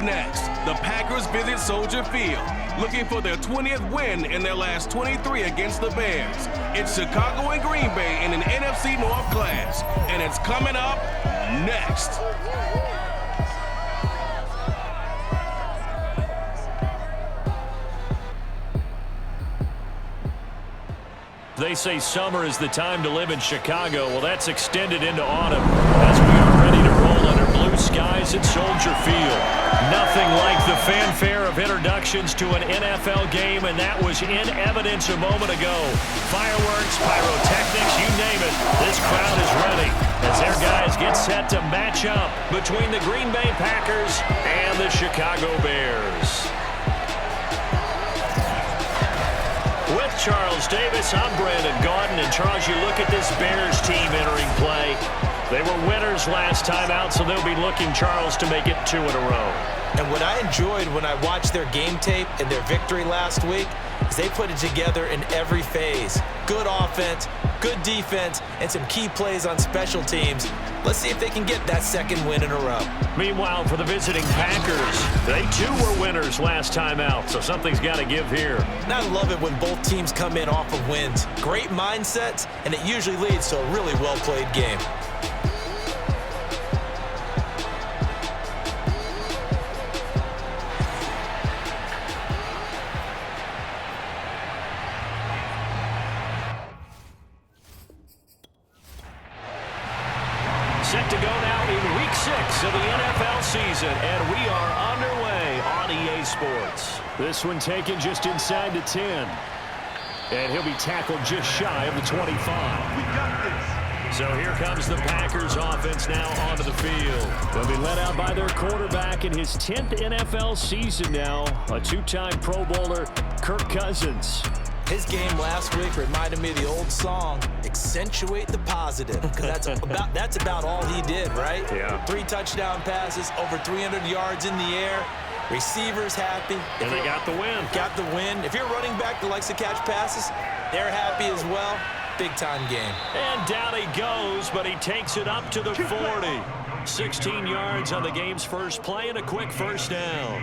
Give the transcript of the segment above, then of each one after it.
next, the Packers visit Soldier Field, looking for their 20th win in their last 23 against the Bears. It's Chicago and Green Bay in an NFC North clash, and it's coming up next. They say summer is the time to live in Chicago. Well, that's extended into autumn as we are ready to roll under blue skies at Soldier Field. Nothing like the fanfare of introductions to an NFL game, and that was in evidence a moment ago. Fireworks, pyrotechnics, you name it. This crowd is ready as their guys get set to match up between the Green Bay Packers and the Chicago Bears. With Charles Davis, I'm Brandon Gaudin. And Charles, you look at this Bears team entering play. They were winners last time out, so they'll be looking, Charles, to make it 2 in a row. And what I enjoyed when I watched their game tape and their victory last week is they put it together in every phase. Good offense, good defense, and some key plays on special teams. Let's see if they can get that second win in a row. Meanwhile, for the visiting Packers, they too were winners last time out, so something's got to give here. And I love it when both teams come in off of wins. Great mindsets, and it usually leads to a really well-played game. Set to go now in Week 6 of the NFL season, and we are underway on EA Sports. This one taken just inside the 10. And he'll be tackled just shy of the 25. We got this. So here comes the Packers offense now onto the field. They'll be led out by their quarterback in his 10th NFL season now, a 2-time Pro Bowler, Kirk Cousins. His game last week reminded me of the old song, Accentuate the Positive, because that's about all he did, right? Yeah. 3 touchdown passes, over 300 yards in the air. Receivers happy. And they got the win. Got the win. If you're running back that likes to catch passes, they're happy as well. Big-time game. And down he goes, but he takes it up to the 40. 16 yards on the game's first play and a quick first down.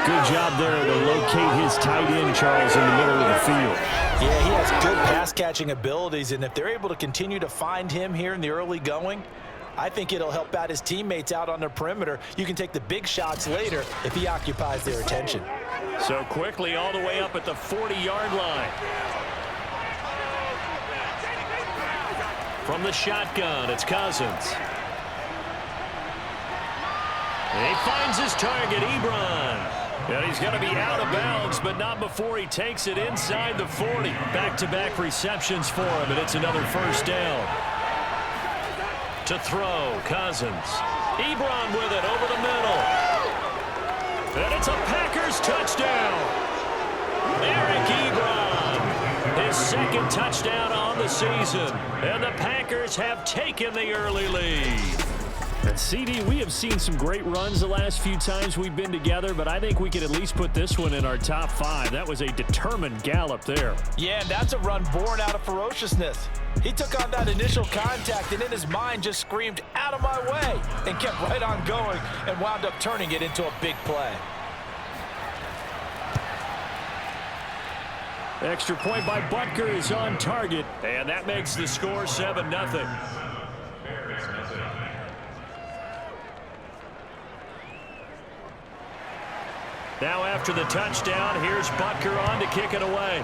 Good job there to locate his tight end, Charles, in the middle of the field. Yeah, he has good pass-catching abilities, and if they're able to continue to find him here in the early going, I think it'll help out his teammates out on the perimeter. You can take the big shots later if he occupies their attention. So quickly all the way up at the 40-yard line. From the shotgun, it's Cousins. And he finds his target, Ebron. And he's going to be out of bounds, but not before he takes it inside the 40. Back-to-back receptions for him, and it's another first down. To throw, Cousins. Ebron with it over the middle. And it's a Packers touchdown. Eric Ebron, his second touchdown on the season. And the Packers have taken the early lead. And CD, we have seen some great runs the last few times we've been together, but I think we could at least put this one in our top 5. That was a determined gallop there. Yeah, and that's a run born out of ferociousness. He took on that initial contact and in his mind just screamed, "Out of my way," and kept right on going and wound up turning it into a big play. Extra point by Butker is on target, and that makes the score 7-0. Now after the touchdown, here's Butker on to kick it away.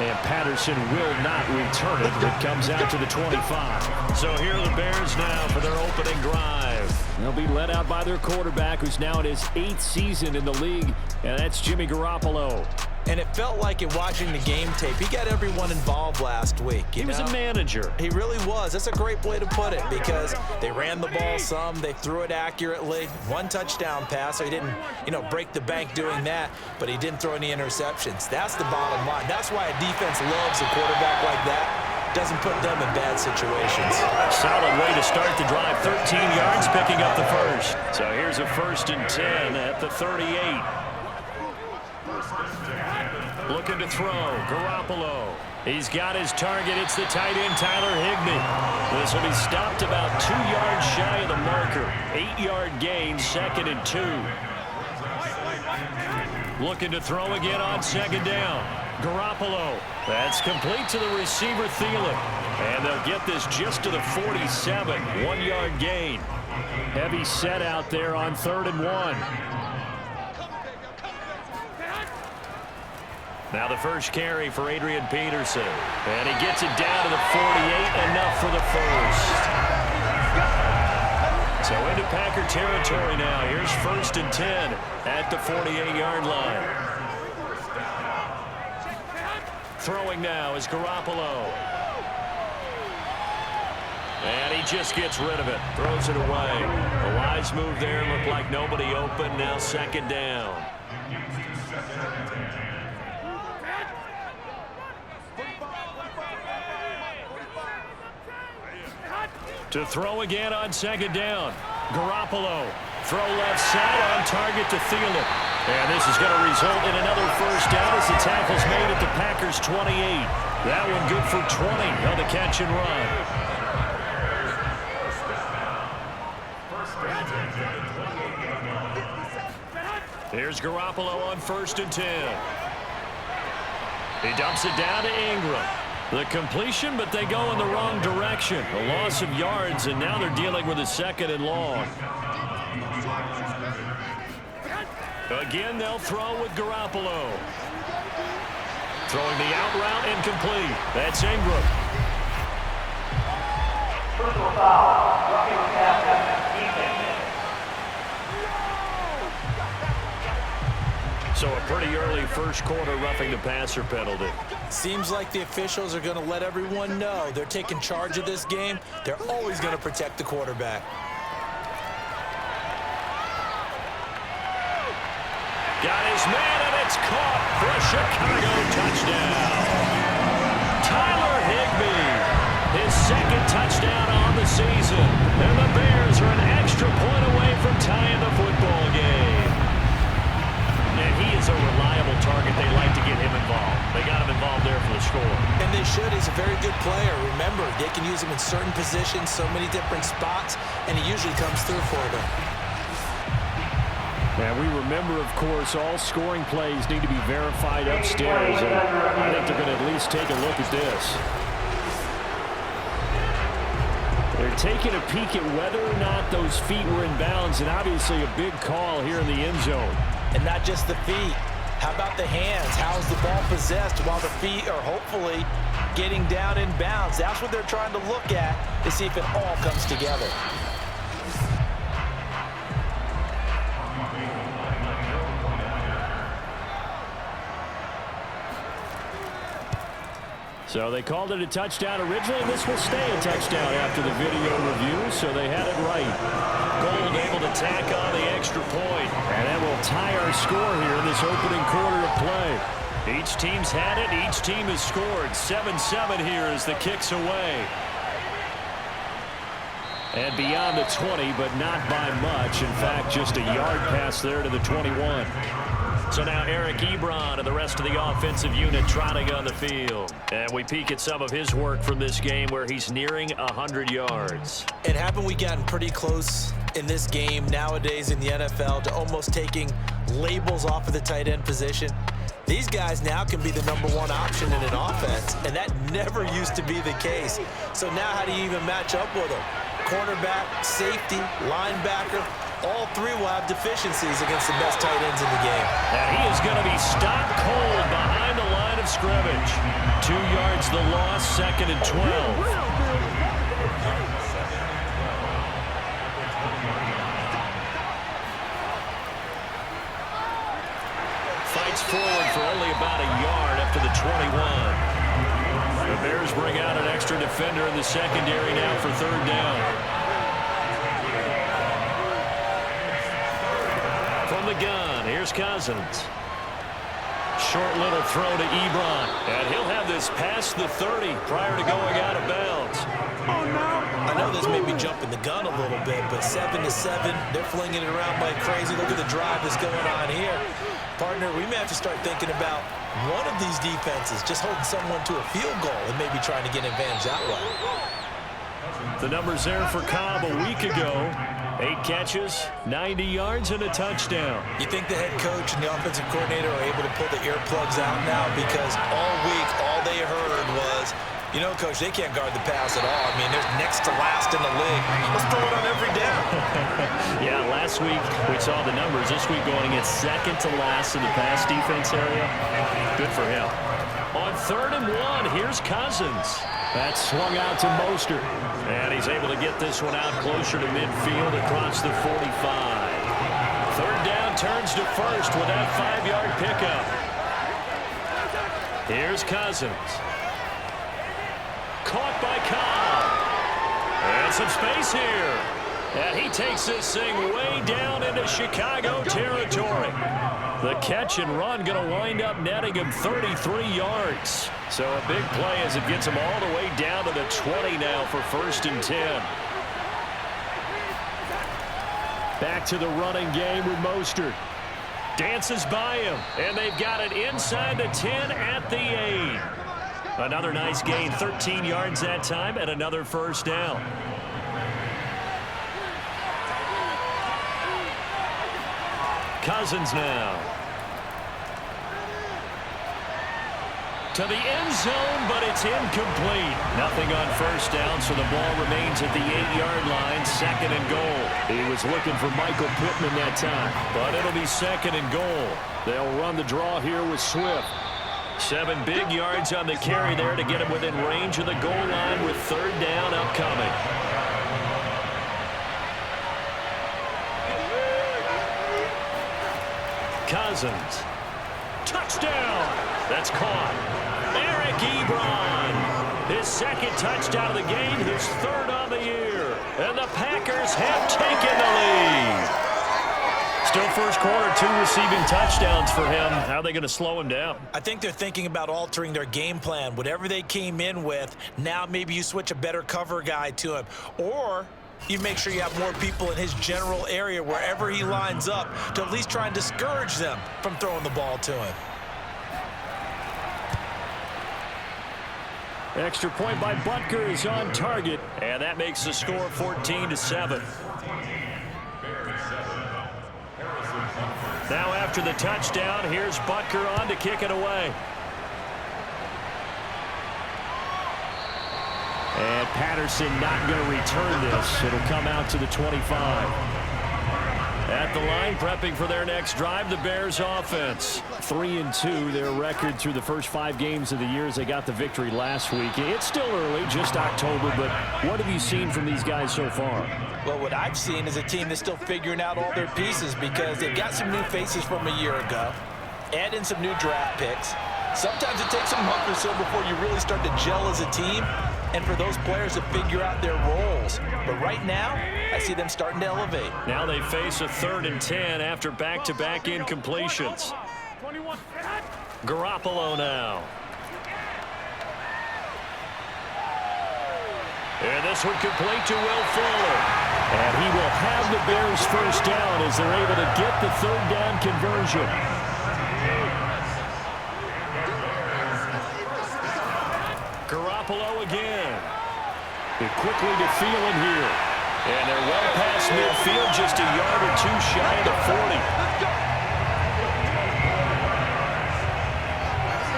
And Patterson will not return it. It comes out to the 25. So here are the Bears now for their opening drive. They'll be led out by their quarterback, who's now in his 8th season in the league, and that's Jimmy Garoppolo. And it felt like in watching the game tape, he got everyone involved last week. He was a manager. He really was. That's a great way to put it because they ran the ball some, they threw it accurately. 1 touchdown pass, so he didn't, break the bank doing that, but he didn't throw any interceptions. That's the bottom line. That's why a defense loves a quarterback like that. Doesn't put them in bad situations. Solid way to start the drive. 13 yards, picking up the first. So here's a 1st and 10 at the 38. Looking to throw. Garoppolo. He's got his target. It's the tight end, Tyler Higbee. This will be stopped about 2 yards shy of the marker. 8-yard gain, 2nd and 2. Looking to throw again on 2nd down. Garoppolo. That's complete to the receiver, Thielen. And they'll get this just to the 47. 1-yard gain. Heavy set out there on 3rd and 1. Now the first carry for Adrian Peterson. And he gets it down to the 48, enough for the first. So into Packer territory now. Here's 1st and 10 at the 48-yard line. Throwing now is Garoppolo. And he just gets rid of it. Throws it away. A wise move there. Looked like nobody open. Now 2nd down. To throw again on 2nd down. Garoppolo. Throw left side on target to Thielen. And this is going to result in another first down as the tackle's made at the Packers' 28. That one good for 20 on the catch and run. Here's Garoppolo on 1st and 10. He dumps it down to Ingram. The completion, but they go in the wrong direction. A loss of yards, and now they're dealing with a 2nd and long. Again, they'll throw with Garoppolo. Throwing the out route incomplete. That's Ingram. Personal foul. Roughing the pass, defense. So a pretty early first quarter roughing the passer penalty. Seems like the officials are going to let everyone know they're taking charge of this game. They're always going to protect the quarterback. Got his man, and it's caught for a Chicago touchdown. Tyler Higbee, his 2nd touchdown on the season. And the Bears are an extra point away from tying the football game. And he is a reliable target. They like to get him involved. They got him involved there for the score. And they should. He's a very good player. Remember, they can use him in certain positions, so many different spots, and he usually comes through for them. And we remember, of course, all scoring plays need to be verified upstairs. And I think they're going to at least take a look at this. They're taking a peek at whether or not those feet were in bounds, and obviously a big call here in the end zone. And not just the feet. How about the hands? How's the ball possessed while the feet are hopefully getting down in bounds? That's what they're trying to look at to see if it all comes together. So they called it a touchdown originally. This will stay a touchdown after the video review, so they had it right. Gold able to tack on the extra point. And that will tie our score here in this opening quarter of play. Each team's had it. Each team has scored. 7-7 here as the kick's away. And beyond the 20, but not by much. In fact, just a yard pass there to the 21. So now Eric Ebron and the rest of the offensive unit trotting on the field. And we peek at some of his work from this game where he's nearing 100 yards. And haven't we gotten pretty close in this game nowadays in the NFL to almost taking labels off of the tight end position? These guys now can be the #1 option in an offense, and that never used to be the case. So now how do you even match up with them? Cornerback, safety, linebacker, all three will have deficiencies against the best tight ends in the game. And he is going to be stopped cold behind the line of scrimmage. 2 yards the loss, 2nd and 12. Fights forward for only about a yard after the 21. The Bears bring out an extra defender in the secondary now for 3rd down. From the gun, here's Cousins. Short little throw to Ebron. And he'll have this past the 30 prior to going out of bounds. I know this may be jumping the gun a little bit, but 7-7, they're flinging it around like crazy. Look at the drive that's going on here. Partner, we may have to start thinking about one of these defenses just holding someone to a field goal and maybe trying to get an advantage that way. The numbers there for Cobb a week ago. 8 catches, 90 yards, and a touchdown. You think the head coach and the offensive coordinator are able to pull the earplugs out now because all week, all they heard was, you know, Coach, they can't guard the pass at all. I mean, they're next to last in the league. Let's throw it on every down. Yeah, last week we saw the numbers. This week going at second to last in the pass defense area. Good for him. On 3rd and 1, here's Cousins. That swung out to Mostert. And he's able to get this one out closer to midfield across the 45. 3rd down turns to first with that 5-yard pickup. Here's Cousins. Caught by Cobb. And some space here. And he takes this thing way down into Chicago territory. The catch and run going to wind up netting him 33 yards. So a big play as it gets him all the way down to the 20 now for 1st and 10. Back to the running game with Mostert. Dances by him, and they've got it inside the 10 at the 8. Another nice gain, 13 yards that time, and another 1st down. Cousins now. To the end zone, but it's incomplete. Nothing on 1st down, so the ball remains at the 8-yard line, 2nd and goal. He was looking for Michael Pittman that time, but it'll be 2nd and goal. They'll run the draw here with Swift. 7 big yards on the carry there to get him within range of the goal line with 3rd down upcoming. Cousins. Touchdown. That's caught. Eric Ebron. His 2nd touchdown of the game, his 3rd on the year. And the Packers have taken the lead. Still first quarter, 2 receiving touchdowns for him. How are they going to slow him down? I think they're thinking about altering their game plan. Whatever they came in with, now maybe you switch a better cover guy to him. Or you make sure you have more people in his general area wherever he lines up to at least try and discourage them from throwing the ball to him. Extra point by Butker is on target, and that makes the score 14-7. Now after the touchdown, here's Butker on to kick it away. And Patterson not going to return this. It'll come out to the 25. At the line, prepping for their next drive, the Bears offense. 3-2, their record through the first 5 games of the year as they got the victory last week. It's still early, just October, but what have you seen from these guys so far? Well, what I've seen is a team that's still figuring out all their pieces because they've got some new faces from a year ago, add in some new draft picks. Sometimes it takes a month or so before you really start to gel as a team and for those players to figure out their roles. But right now, I see them starting to elevate. Now they face a 3rd and 10 after back-to-back incompletions. Garoppolo now. And this one complete to Will Fuller. And he will have the Bears 1st down as they're able to get the 3rd down conversion. Garoppolo again. And quickly to Thielen here. And they're well past midfield, just a yard or 2 shy of the 40.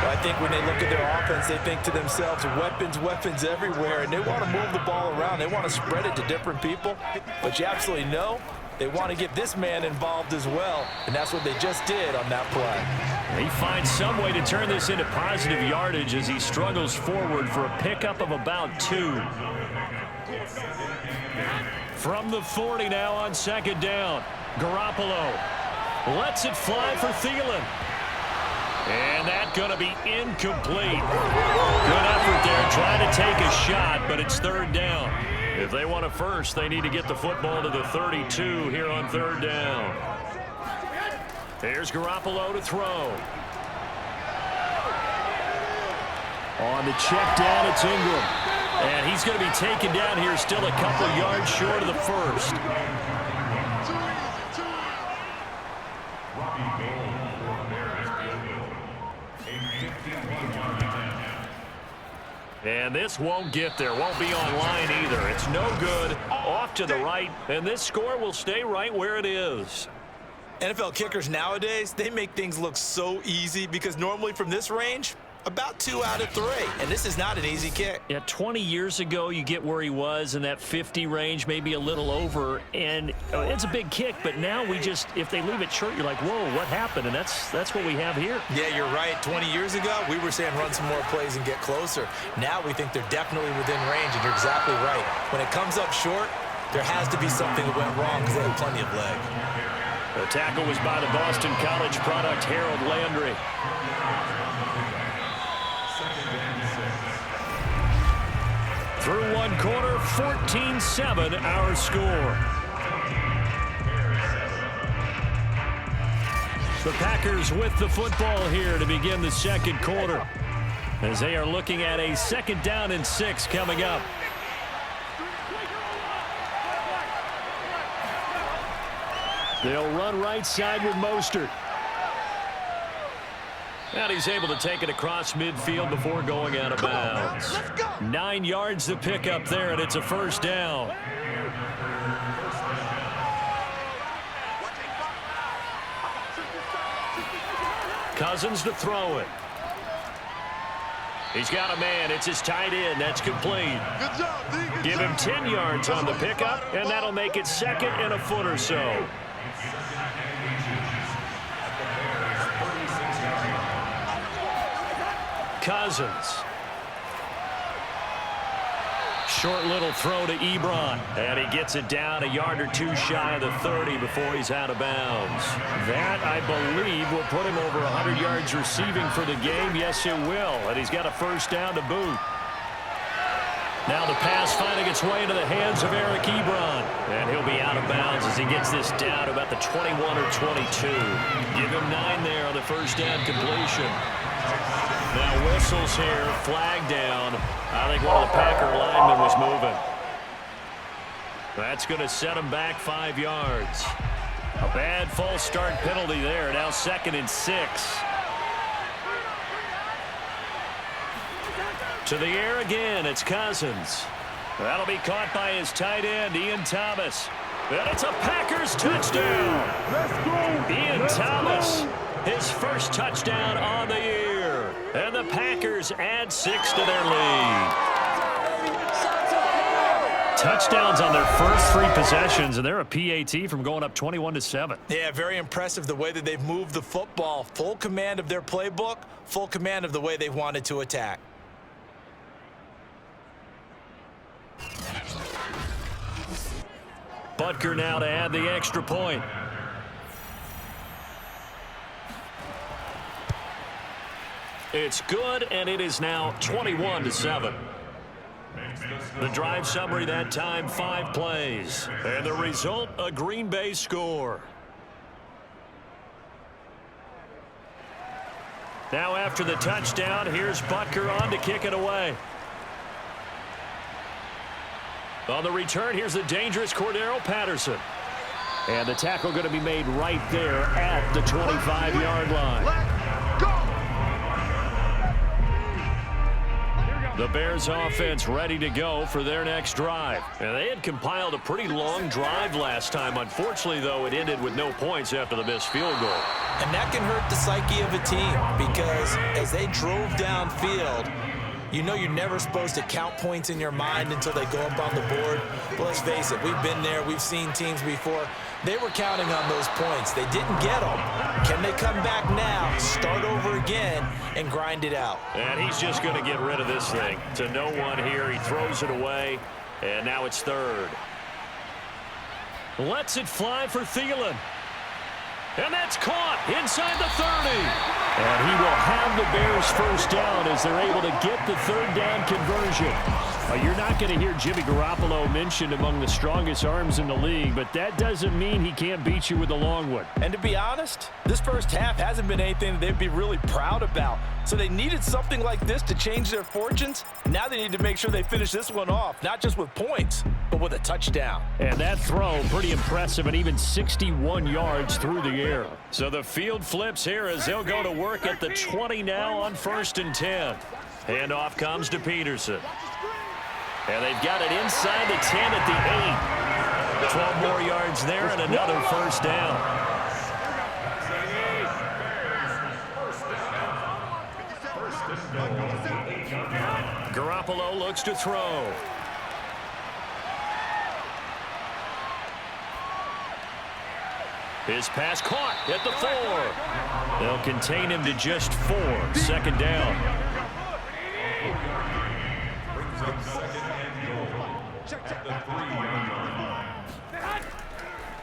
I think when they look at their offense, they think to themselves, weapons everywhere, and they want to move the ball around. They want to spread it to different people. But you absolutely know they want to get this man involved as well, and that's what they just did on that play. He finds some way to turn this into positive yardage as he struggles forward for a pickup of about 2. From the 40 now on 2nd down. Garoppolo lets it fly for Thielen. And that's going to be incomplete. Good effort there, trying to take a shot, but it's 3rd down. If they want a first, they need to get the football to the 32 here on 3rd down. Here's Garoppolo to throw. On the check down, it's Ingram. And he's going to be taken down here, still a couple yards short of the 1st. And this won't get there, won't be online either. It's no good, off to the right, and this score will stay right where it is. NFL kickers nowadays, they make things look so easy because normally from this range, about 2 out of 3. And this is not an easy kick. Yeah, 20 years ago, you get where he was in that 50 range, maybe a little over, and it's a big kick, but now we just, if they leave it short, you're like, whoa, what happened? And that's what we have here. Yeah, you're right. 20 years ago, we were saying run some more plays and get closer. Now we think they're definitely within range, and you're exactly right. When it comes up short, there has to be something that went wrong because they have plenty of leg. The tackle was by the Boston College product, Harold Landry. Through one quarter, 14-7 our score. The Packers with the football here to begin the second quarter, as they are looking at a 2nd down and 6 coming up. They'll run right side with Mostert. And he's able to take it across midfield before going out of bounds. 9 yards to pick up there, and it's a 1st down. Cousins to throw it. He's got a man. It's his tight end. That's complete. Give him 10 yards on the pickup, and that'll make it 2nd and a foot or so. Cousins. Short little throw to Ebron. And he gets it down a yard or 2 shy of the 30 before he's out of bounds. That, I believe, will put him over 100 yards receiving for the game. Yes, it will. And he's got a 1st down to boot. Now the pass finding its way into the hands of Eric Ebron. And he'll be out of bounds as he gets this down to about the 21 or 22. Give him 9 there on the 1st down completion. Now whistles here, flag down. I think one of the Packer linemen was moving. That's going to set him back 5 yards. A bad false start penalty there. Now 2nd and 6. To the air again, it's Cousins. That'll be caught by his tight end, Ian Thomas. And it's a Packers touchdown. Let's go. Ian Thomas, his 1st touchdown on the year. And the Packers add 6 to their lead. Touchdowns on their first 3 possessions, and they're a PAT from going up 21-7. Yeah, very impressive the way that they've moved the football. Full command of their playbook, full command of the way they've wanted to attack. Butker now to add the extra point. It's good, and it is now 21-7. The drive summary that time, 5 plays. And the result, a Green Bay score. Now after the touchdown, here's Butker on to kick it away. On the return, here's the dangerous Cordero Patterson. And the tackle going to be made right there at the 25-yard line. The Bears offense ready to go for their next drive. And they had compiled a pretty long drive last time. Unfortunately, though, it ended with no points after the missed field goal. And that can hurt the psyche of a team because as they drove downfield, you know you're never supposed to count points in your mind until they go up on the board. But let's face it, we've been there. We've seen teams before. They were counting on those points. They didn't get them. Can they come back now, start over again, and grind it out? And he's just going to get rid of this thing. To no one here. He throws it away, and now it's 3rd. Lets it fly for Thielen. And that's caught inside the 30. And he will have the Bears 1st down as they're able to get the 3rd down conversion. You're not going to hear Jimmy Garoppolo mentioned among the strongest arms in the league, but that doesn't mean he can't beat you with the long one. And to be honest, this first half hasn't been anything that they'd be really proud about. So they needed something like this to change their fortunes. Now they need to make sure they finish this one off, not just with points, but with a touchdown. And that throw, pretty impressive, and even 61 yards through the air. So the field flips here as they'll go to work at the 20 now on 1st and 10. Handoff comes to Peterson. And they've got it inside the 10 at the 8. 12 more yards there and another first down. Garoppolo looks to throw. His pass caught at the 4. They'll contain him to just 4. Second down.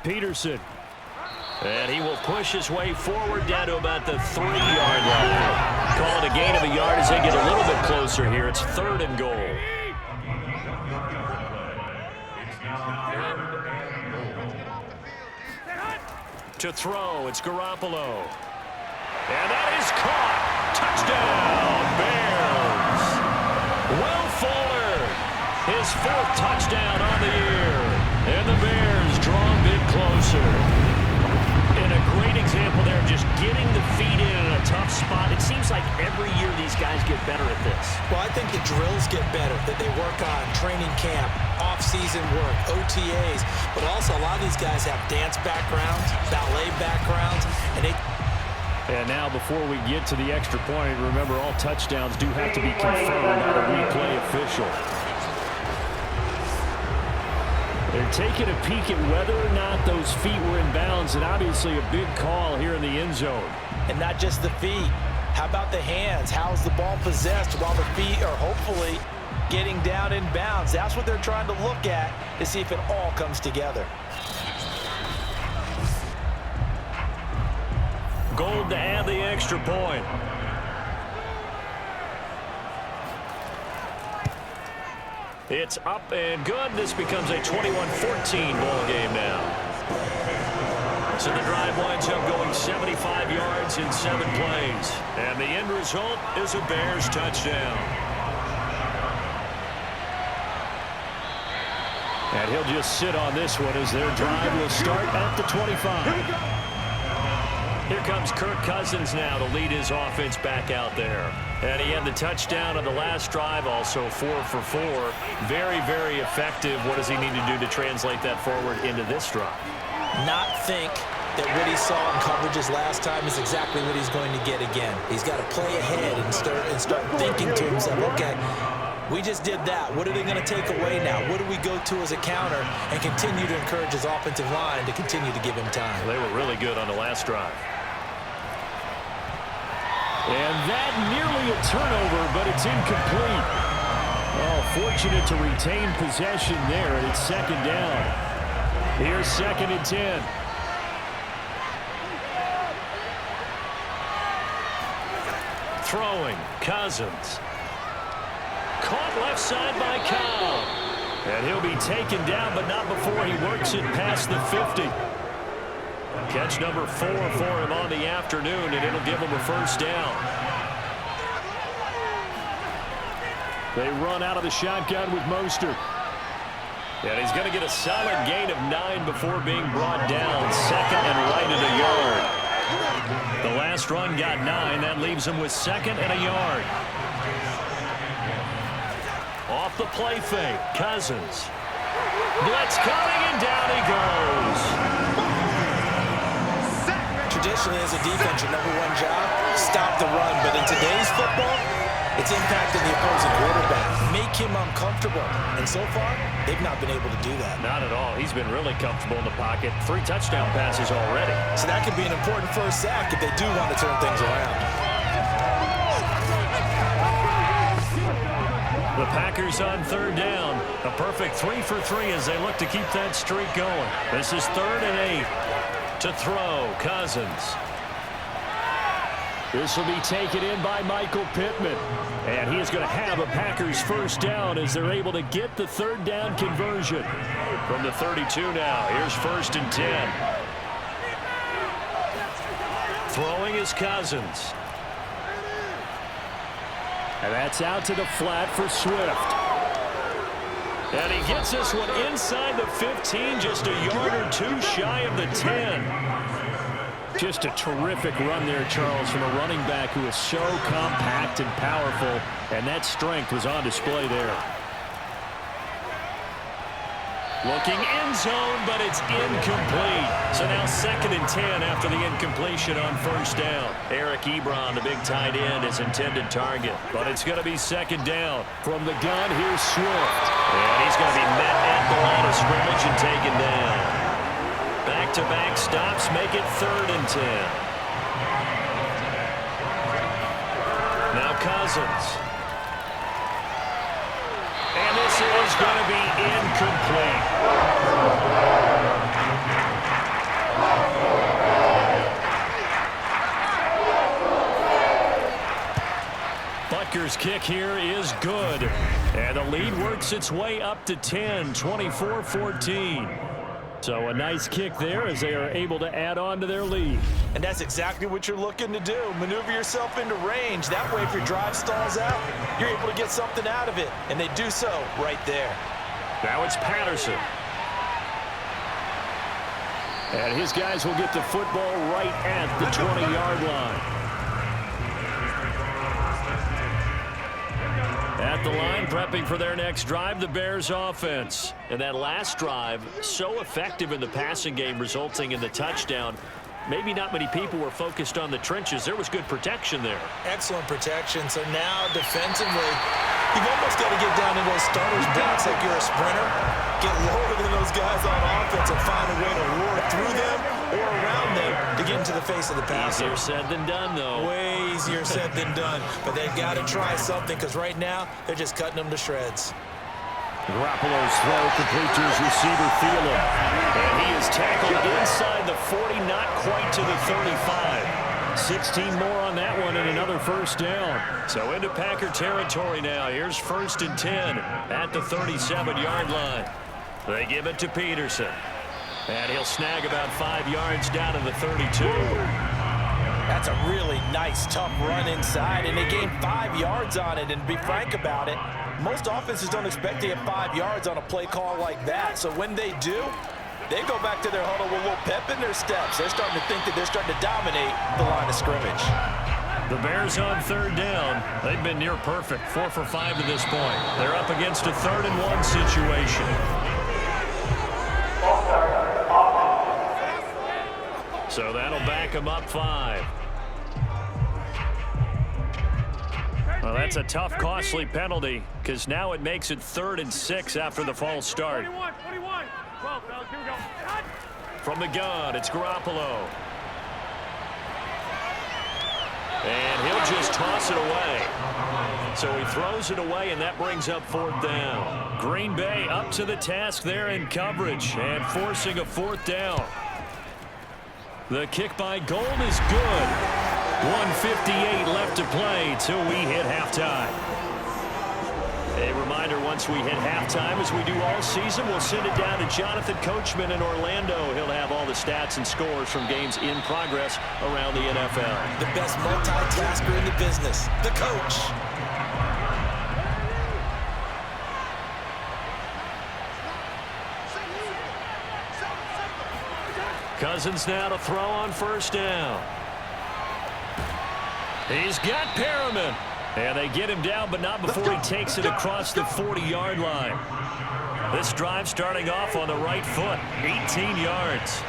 Peterson. And he will push his way forward down to about the 3-yard line. Call it a gain of a yard as they get a little bit closer here. It's 3rd and goal. To throw, it's Garoppolo. And that is caught. Touchdown, Bears. Will Fuller, his 4th touchdown on the year. And the Bears draw a bit closer. And a great example there, just getting the feet in a tough spot. It seems like every year these guys get better at this. Well, I think the drills get better, that they work on training camp, off-season work, OTAs, but also a lot of these guys have dance backgrounds, ballet backgrounds, And now before we get to the extra point, remember all touchdowns do have to be confirmed by the replay official. They're taking a peek at whether or not those feet were in bounds, and obviously a big call here in the end zone. And not just the feet. How about the hands? How's the ball possessed while the feet are hopefully getting down in bounds? That's what they're trying to look at to see if it all comes together. Gold to add the extra point. It's up and good. This becomes a 21-14 ball game now. So the drive winds up going 75 yards in 7 plays. And the end result is a Bears touchdown. And he'll just sit on this one as their drive will start at the 25. Here comes Kirk Cousins now to lead his offense back out there. And he had the touchdown on the last drive, also 4 for 4. Very, very effective. What does he need to do to translate that forward into this drive? Not think that what he saw in coverages last time is exactly what he's going to get again. He's got to play ahead and start thinking to himself, okay, we just did that. What are they going to take away now? What do we go to as a counter? And continue to encourage his offensive line to continue to give him time. They were really good on the last drive. And that nearly a turnover, but it's incomplete. Oh, fortunate to retain possession there, and it's 2nd down. Here's 2nd and 10. Throwing, Cousins. Caught left side by Cobb. And he'll be taken down, but not before he works it past the 50. Catch number 4 for him on the afternoon, and it'll give him a first down. They run out of the shotgun with Mostert. And he's going to get a solid gain of 9 before being brought down. 2nd and right at a yard. The last run got 9. That leaves him with 2nd and a yard. Off the play fake, Cousins. Blitz coming, and down he goes. Traditionally, as a defense, your #1 job, stop the run. But in today's football, it's impacting the opposing quarterback. Make him uncomfortable. And so far, they've not been able to do that. Not at all. He's been really comfortable in the pocket. 3 touchdown passes already. So that could be an important first sack if they do want to turn things around. The Packers on 3rd down. A perfect 3 for 3 as they look to keep that streak going. This is 3rd and 8. To throw, Cousins. This will be taken in by Michael Pittman. And he is going to have a Packers first down as they're able to get the 3rd down conversion. From the 32 now, here's 1st and 10. Throwing is Cousins. And that's out to the flat for Swift. And he gets this one inside the 15, just a yard or 2 shy of the 10. Just a terrific run there, Charles, from a running back who is so compact and powerful, and that strength was on display there. Looking end zone, but it's incomplete. So now 2nd and 10 after the incompletion on first down. Eric Ebron, the big tight end, is intended target. But it's going to be 2nd down. From the gun, here's Swift. And he's going to be met at the line of scrimmage and taken down. Back-to-back stops make it 3rd and 10. Now Cousins. And this is going to be incomplete. Butker's kick here is good. And the lead works its way up to 10, 24-14. So a nice kick there as they are able to add on to their lead. And that's exactly what you're looking to do. Maneuver yourself into range. That way, if your drive stalls out, you're able to get something out of it. And they do so right there. Now it's Patterson. And his guys will get the football right at the 20-yard line. At the line, prepping for their next drive, the Bears offense. And that last drive, so effective in the passing game, resulting in the touchdown. Maybe not many people were focused on the trenches. There was good protection there. Excellent protection. So now, defensively, you've almost got to get down to those starters' blocks like you're a sprinter. Get lower than those guys on offense and find a way to roar through them or around them to get into the face of the passer. Easier said than done, though. Way easier said than done. But they've got to try something because right now, they're just cutting them to shreds. Garoppolo's throw complete to his receiver, Thielen. And he is tackled inside the 40, not quite to the 35. 16 more on that one and another first down. So into Packer territory now. Here's 1st and 10 at the 37-yard line. They give it to Peterson. And he'll snag about 5 yards down to the 32. That's a really nice, tough run inside, and they gained 5 yards on it. And to be frank about it, most offenses don't expect to get 5 yards on a play call like that. So when they do, they go back to their huddle with a little pep in their steps. They're starting to think that they're starting to dominate the line of scrimmage. The Bears on 3rd down. They've been near perfect, 4 for 5 to this point. They're up against a 3rd and 1 situation. So that'll back them up 5. Well, that's a tough, costly penalty because now it makes it 3rd and 6 after the false start. 21, 12, fellas, here we go. From the gun, it's Garoppolo. And he'll just toss it away. So he throws it away, and that brings up 4th down. Green Bay up to the task there in coverage and forcing a 4th down. The kick by Gold is good. 1:58 left to play till we hit halftime. A reminder, once we hit halftime, as we do all season, we'll send it down to Jonathan Coachman in Orlando. He'll have all the stats and scores from games in progress around the NFL. The best multitasker in the business, the coach. Cousins now to throw on 1st down. He's got Perriman. And they get him down, but not before he takes it across the 40-yard line. This drive starting off on the right foot, 18 yards.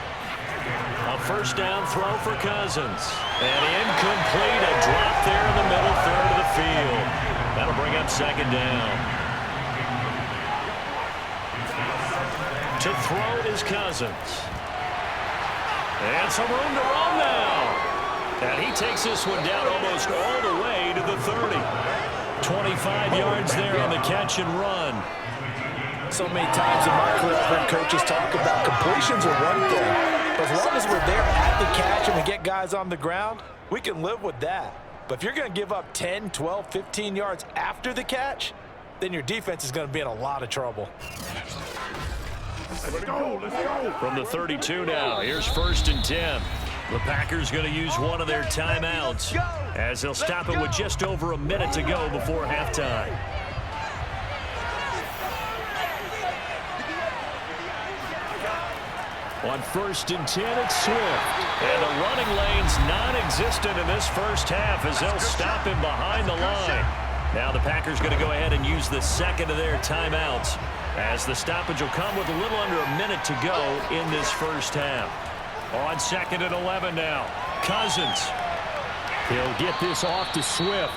A 1st down throw for Cousins. And incomplete, a drop there in the middle 3rd of the field. That'll bring up 2nd down. To throw is Cousins. And some room to run now. And he takes this one down almost all the way to the 30. 25 yards there on the catch and run. So many times in my career, I've heard coaches talk about completions are one thing. But as long as we're there at the catch and we get guys on the ground, we can live with that. But if you're going to give up 10, 12, 15 yards after the catch, then your defense is going to be in a lot of trouble. Let's go. From the 32 now, here's 1st and 10. The Packers going to use one of their timeouts as they'll stop it with just over a minute to go before halftime. On 1st and 10, it's Swift. And the running lane's non-existent in this first half as they'll stop him behind the line. Now the Packers going to go ahead and use the second of their timeouts, as the stoppage will come with a little under a minute to go in this first half. On 2nd and 11 now, Cousins. He'll get this off to Swift.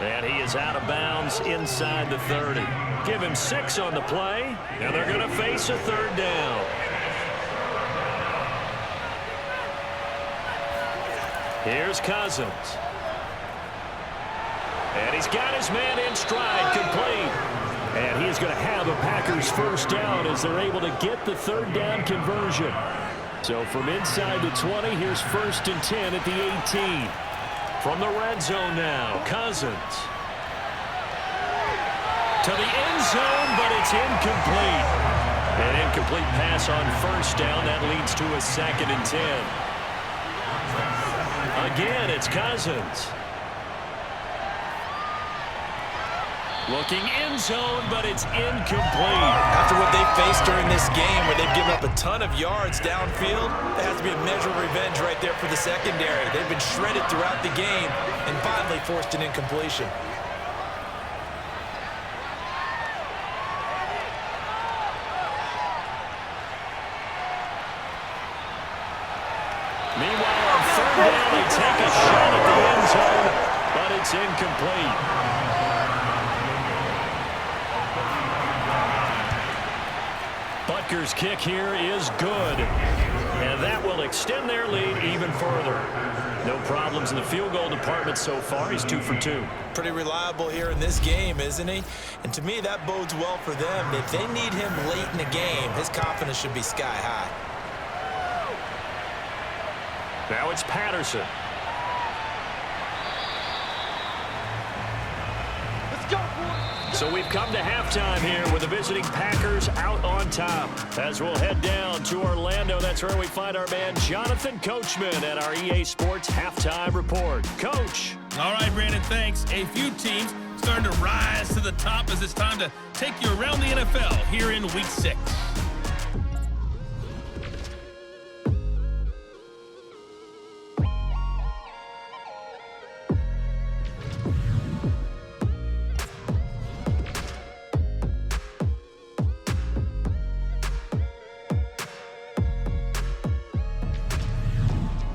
And he is out of bounds inside the 30. Give him 6 on the play, and they're going to face a 3rd down. Here's Cousins. And he's got his man in stride, complete. And he's going to have a Packers first down as they're able to get the 3rd down conversion. So from inside the 20, here's 1st and 10 at the 18. From the red zone now, Cousins. To the end zone, but it's incomplete. An incomplete pass on 1st down. That leads to a 2nd and 10. Again, it's Cousins. Looking end zone, but it's incomplete. After what they faced during this game, where they've given up a ton of yards downfield, there has to be a measure of revenge right there for the secondary. They've been shredded throughout the game and finally forced an incompletion. Meanwhile, on 3rd down, they take a shot at the end zone, but it's incomplete. Butker's kick here is good, and that will extend their lead even further. No problems in the field goal department so far. He's 2 for 2. Pretty reliable here in this game, isn't he? And to me, that bodes well for them. If they need him late in the game, his confidence should be sky high. Now it's Patterson. So we've come to halftime here with the visiting Packers out on top. As we'll head down to Orlando, that's where we find our man Jonathan Coachman at our EA Sports Halftime Report. Coach. All right, Brandon, thanks. A few teams starting to rise to the top as it's time to take you around the NFL here in Week 6.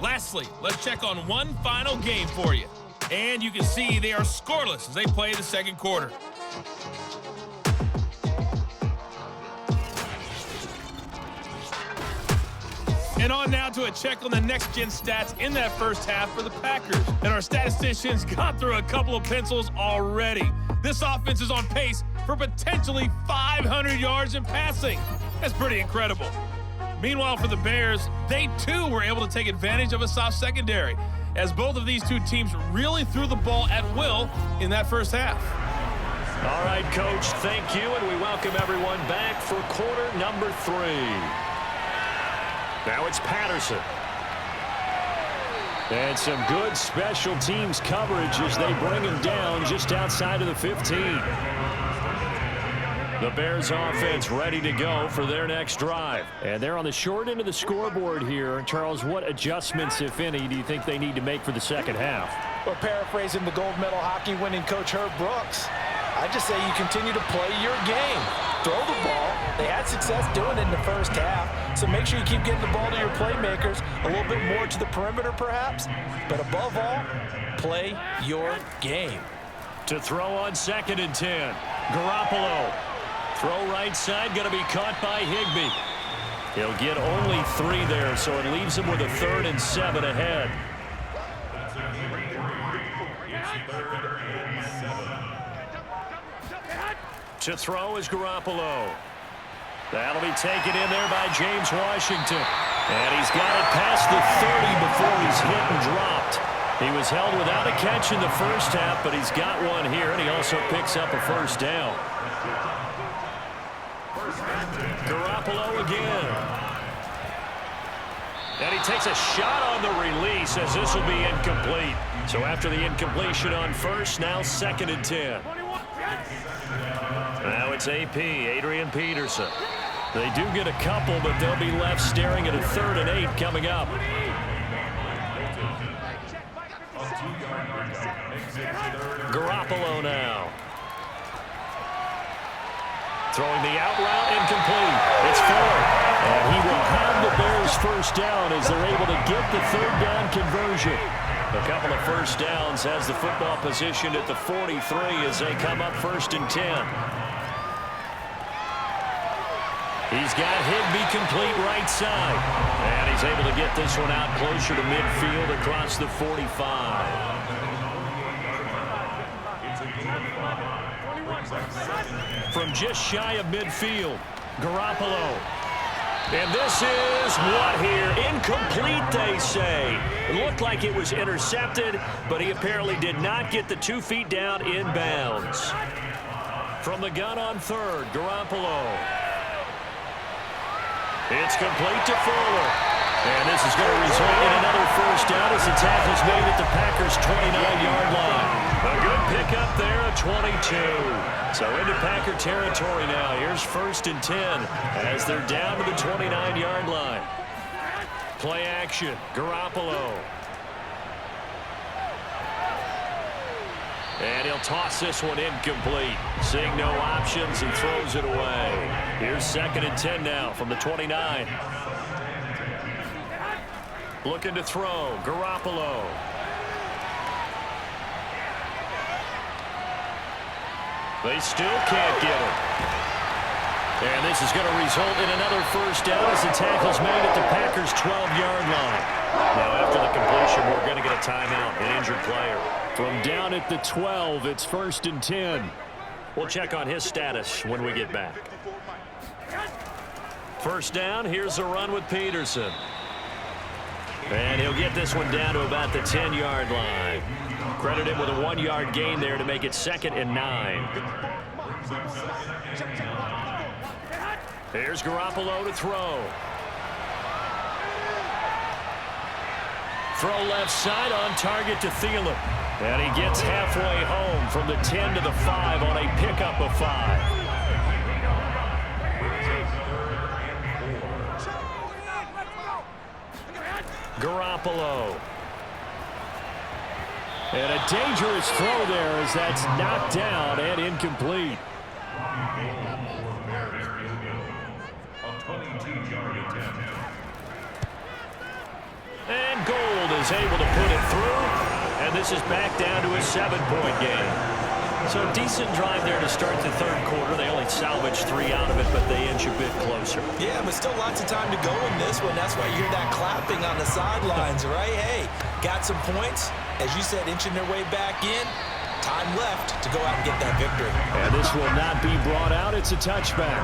Lastly, let's check on one final game for you. And you can see they are scoreless as they play the second quarter. And on now to a check on the next-gen stats in that first half for the Packers. And our statisticians got through a couple of pencils already. This offense is on pace for potentially 500 yards in passing. That's pretty incredible. Meanwhile, for the Bears, they too were able to take advantage of a soft secondary, as both of these two teams really threw the ball at will in that first half. All right, Coach, thank you, and we welcome everyone back for quarter number 3. Now it's Patterson. And some good special teams coverage as they bring him down just outside of the 15. The Bears offense ready to go for their next drive. And they're on the short end of the scoreboard here. Charles, what adjustments, if any, do you think they need to make for the second half? Well, paraphrasing the gold medal hockey winning coach Herb Brooks, I just say you continue to play your game. Throw the ball. They had success doing it in the first half, so make sure you keep getting the ball to your playmakers, a little bit more to the perimeter perhaps, but above all, play your game. To throw on 2nd and 10, Garoppolo. Throw right side, going to be caught by Higbee. He'll get only 3 there, so it leaves him with a 3rd and 7 ahead. To throw is Garoppolo. That'll be taken in there by James Washington. And he's got it past the 30 before he's hit and dropped. He was held without a catch in the first half, but he's got one here, and he also picks up a first down. Garoppolo again. And he takes a shot on the release as this will be incomplete. So after the incompletion on first, now 2nd and 10. Now it's AP, Adrian Peterson. They do get a couple, but they'll be left staring at a 3rd and 8 coming up. Garoppolo now. Throwing the out route, incomplete. It's 4. And he will have the Bears first down as they're able to get the 3rd down conversion. A couple of first downs has the football positioned at the 43 as they come up 1st and 10. He's got Higbee complete right side. And he's able to get this one out closer to midfield across the 45. From just shy of midfield, Garoppolo. And this is what here? Incomplete, they say. It looked like it was intercepted, but he apparently did not get the 2 feet down inbounds. From the gun on 3rd, Garoppolo. It's complete to Fuller. And this is going to result in another first down as the tackle's made at the Packers' 29-yard line. A good pickup there at 22. So into Packer territory now. Here's 1st and 10 as they're down to the 29-yard line. Play action. Garoppolo. And he'll toss this one incomplete. Seeing no options, he throws it away. Here's 2nd and 10 now from the 29. Looking to throw. Garoppolo. They still can't get him. And this is going to result in another first down as the tackle's made at the Packers' 12-yard line. Now, after the completion, we're going to get a timeout, an injured player. From down at the 12, it's 1st and 10. We'll check on his status when we get back. First down, here's a run with Peterson. And he'll get this one down to about the 10-yard line. Credit him with a 1-yard gain there to make it 2nd and 9. Here's Garoppolo to throw. Throw left side on target to Thielen. And he gets halfway home from the 10 to the 5 on a pickup of 5. Garoppolo. And a dangerous throw there as that's knocked down and incomplete. And Gold is able to put it through. And this is back down to a 7-point game. So decent drive there to start the 3rd quarter. They only salvaged 3 out of it, but they inch a bit closer. Yeah, but still lots of time to go in this one. That's why you hear that clapping on the sidelines, right? Hey, got some points. As you said, inching their way back in. Time left to go out and get that victory. And this will not be brought out. It's a touchback.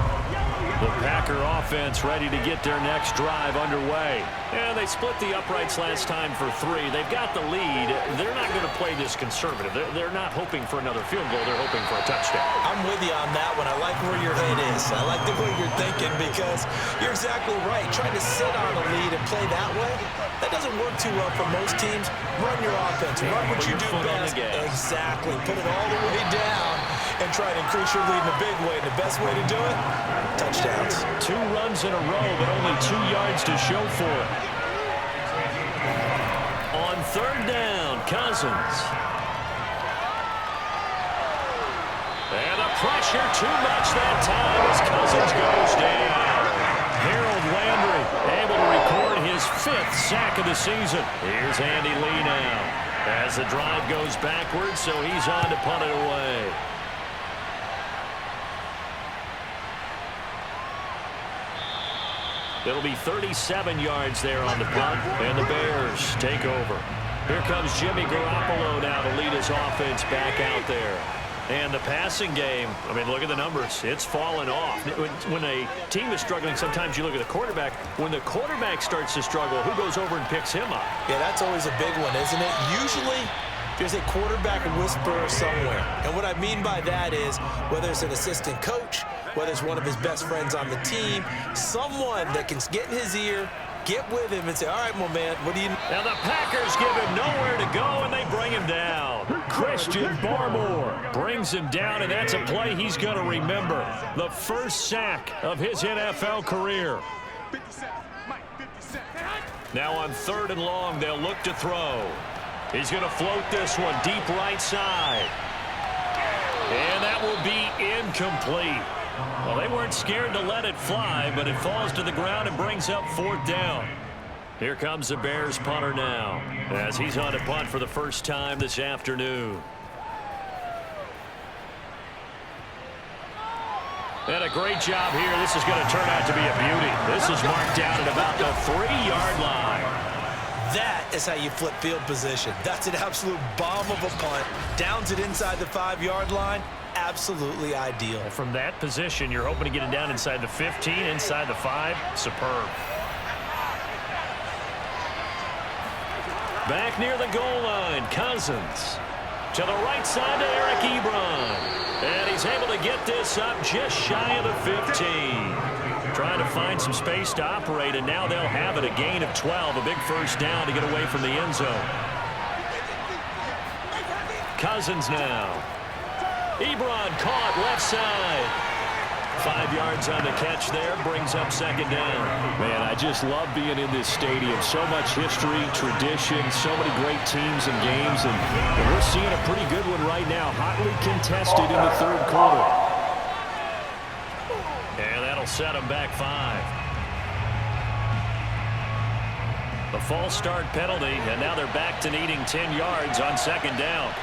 The Packer offense ready to get their next drive underway. And they split the uprights last time for 3. They've got the lead. They're not going to play this conservative. They're not hoping for another field goal. They're hoping for a touchdown. I'm with you on that one. I like where your head is. I like the way you're thinking because you're exactly right. Trying to sit on a lead and play that way, that doesn't work too well for most teams. Run your offense. Run what you do best. Exactly. Put it all the way down and try to increase your lead in a big way. And the best way to do it, touchdowns. 2 runs in a row, but only 2 yards to show for it. On 3rd down, Cousins. And the pressure too much that time as Cousins goes down. Harold Landry able to record his 5th sack of the season. Here's Andy Lee now as the drive goes backwards, so he's on to punt it away. It'll be 37 yards there on the punt, and the Bears take over. Here comes Jimmy Garoppolo now to lead his offense back out there. And the passing game, I mean, look at the numbers. It's fallen off. When a team is struggling, sometimes you look at the quarterback. When the quarterback starts to struggle, who goes over and picks him up? Yeah, that's always a big one, isn't it? Usually, there's a quarterback whisperer somewhere. And what I mean by that is whether it's an assistant coach, whether it's one of his best friends on the team, someone that can get in his ear, get with him and say, all right, my man, what do you... Now the Packers give him nowhere to go, and they bring him down. Christian Barmore brings him down, and that's a play he's going to remember. The first sack of his NFL career. Now on 3rd and long, they'll look to throw. He's going to float this one deep right side. And that will be incomplete. Well, they weren't scared to let it fly, but it falls to the ground and brings up 4th down. Here comes the Bears punter now, as he's on to punt for the first time this afternoon. And a great job here. This is going to turn out to be a beauty. This is marked down at about the 3-yard line. That is how you flip field position. That's an absolute bomb of a punt. Downs it inside the 5-yard line. Absolutely ideal. From that position, you're hoping to get it down inside the 15, inside the 5. Superb. Back near the goal line, Cousins. To the right side to Eric Ebron. And he's able to get this up just shy of the 15. Trying to find some space to operate, and now they'll have it. A gain of 12, a big first down to get away from the end zone. Cousins now. Ebron caught left side. 5 yards on the catch there, brings up 2nd down. Man, I just love being in this stadium. So much history, tradition, so many great teams and games, and we're seeing a pretty good one right now. Hotly contested in the 3rd quarter. And that'll set them back 5. A false start penalty, and now they're back to needing 10 yards on 2nd down.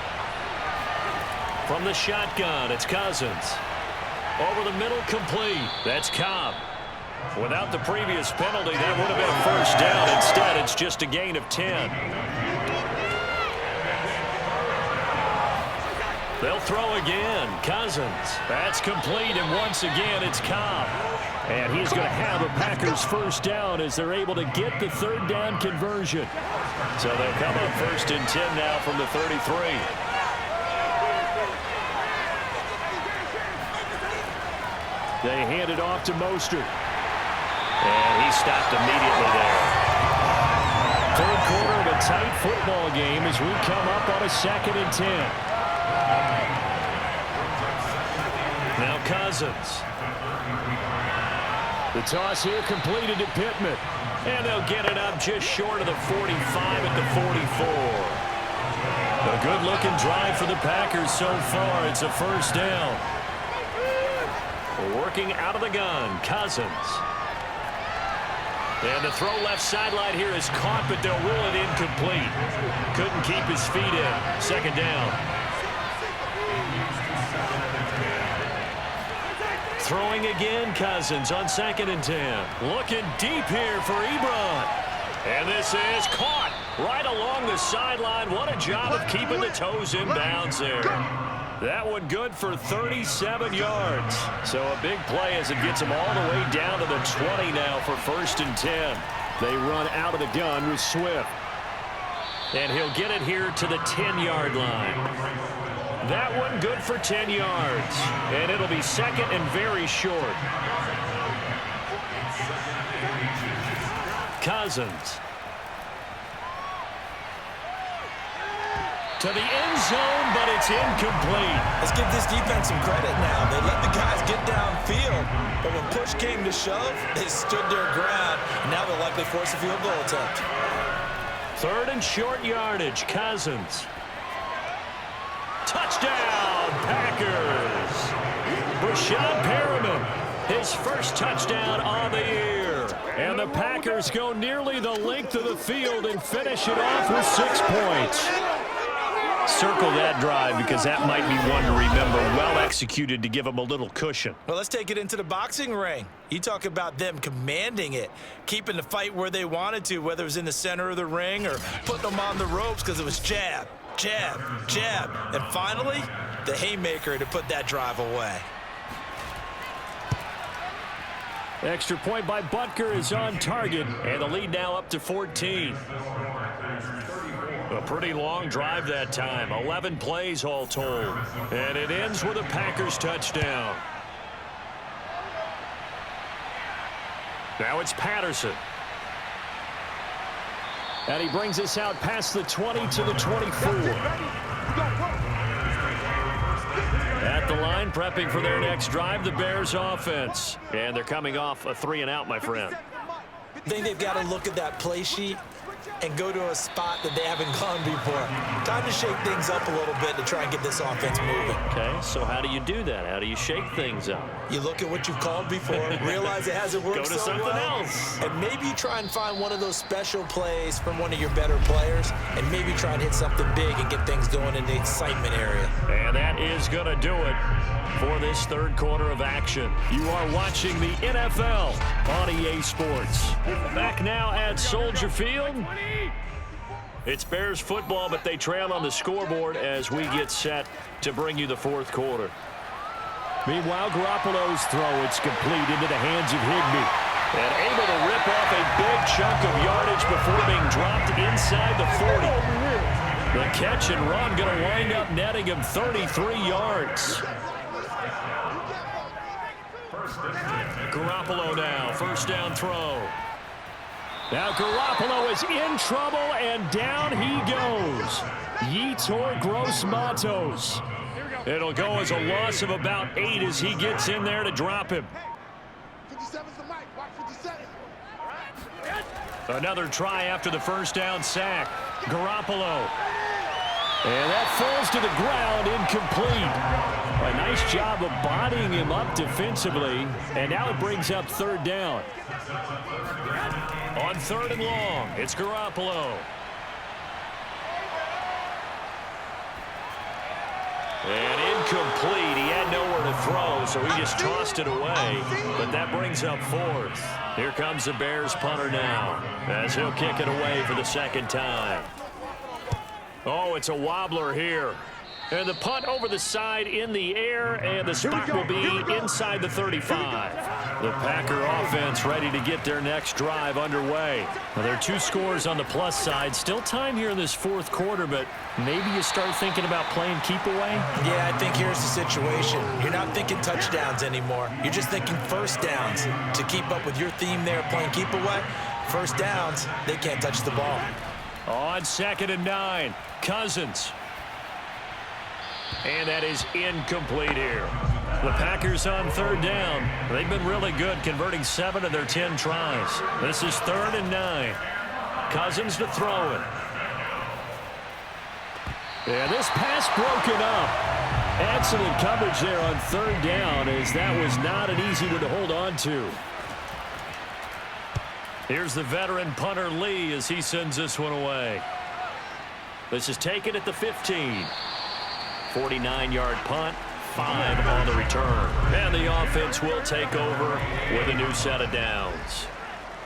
From the shotgun, it's Cousins. Over the middle, complete. That's Cobb. Without the previous penalty, that would have been a first down. Instead, it's just a gain of 10. They'll throw again. Cousins. That's complete, and once again, it's Cobb. And he's going to have a Packers first down as they're able to get the 3rd down conversion. So they'll come up 1st and 10 now from the 33. They hand it off to Mostert. And he stopped immediately there. 3rd quarter of a tight football game as we come up on a 2nd and 10. Now Cousins. The toss here completed to Pittman. And they'll get it up just short of the 45 at the 44. A good-looking drive for the Packers so far. It's a first down. Working out of the gun, Cousins. And the throw left sideline here is caught, but they'll rule it incomplete. Couldn't keep his feet in. 2nd down. Throwing again, Cousins on 2nd and 10. Looking deep here for Ebron. And this is caught right along the sideline. What a job of keeping the toes in bounds there. That one good for 37 yards. So a big play as it gets them all the way down to the 20 now for 1st and 10. They run out of the gun with Swift. And he'll get it here to the 10-yard line. That one good for 10 yards. And it'll be 2nd and very short. Cousins. To the end zone, but it's incomplete. Let's give this defense some credit now. They let the guys get downfield, but when push came to shove, they stood their ground. Now they'll likely force a field goal attempt. 3rd and short yardage, Cousins. Touchdown, Packers. Brashad Perriman, his first touchdown on the year. And the Packers go nearly the length of the field and finish it off with 6 points. Circle that drive because that might be one to remember. Well executed to give them a little cushion. Well, let's take it into the boxing ring. You talk about them commanding it, keeping the fight where they wanted to, whether it was in the center of the ring or putting them on the ropes because it was jab, jab, jab. And finally, the haymaker to put that drive away. Extra point by Butker is on target, and the lead now up to 14. A pretty long drive that time. 11 plays all told. And it ends with a Packers touchdown. Now it's Patterson. And he brings us out past the 20 to the 24. line, prepping for their next drive, the Bears offense. And they're coming off a 3-and-out, my friend. I think they've got to look at that play sheet and go to a spot that they haven't gone before. Time to shake things up a little bit to try and get this offense moving. Okay, so how do you do that? How do you shake things up? You look at what you've called before, realize it hasn't worked Go to so something well, else. and maybe you try and find one of those special plays from one of your better players, and maybe try and hit something big and get things going in the excitement area. And that is going to do it for this third quarter of action. You are watching the NFL on EA Sports. Back now at Soldier Field. It's Bears football, but they trail on the scoreboard as we get set to bring you the fourth quarter. Meanwhile, Garoppolo's throw, it's complete into the hands of Higbee. And able to rip off a big chunk of yardage before being dropped inside the 40. The catch and run going to wind up netting him 33 yards. Garoppolo now, first down throw. Now Garoppolo is in trouble, and down he goes. Yetur Gross-Matos. It'll go as a loss of about 8 as he gets in there to drop him. 57's the mic. Watch 57. Another try after the first down sack. Garoppolo. And that falls to the ground, incomplete. A nice job of bodying him up defensively, and now it brings up third down. On third and long, it's Garoppolo. And incomplete. He had nowhere to throw, so he just tossed it away. But that brings up fourth. Here comes the Bears punter now, as he'll kick it away for the second time. Oh, it's a wobbler here. And the punt over the side in the air, and the spot will be inside the 35. The Packer offense ready to get their next drive underway. Now, there are 2 scores on the plus side. Still time here in this fourth quarter, but maybe you start thinking about playing keep away? Yeah, I think here's the situation. You're not thinking touchdowns anymore. You're just thinking first downs. To keep up with your theme there, playing keep away, first downs, they can't touch the ball. On 2nd and 9, Cousins. And that is incomplete here. The Packers on third down. They've been really good, converting 7 of their 10 tries. This is 3rd and 9. Cousins to throw it. And this pass broken up. Excellent coverage there on third down, as that was not an easy one to hold on to. Here's the veteran punter Lee as he sends this one away. This is taken at the 15. 49-yard punt, 5 on the return. And the offense will take over with a new set of downs.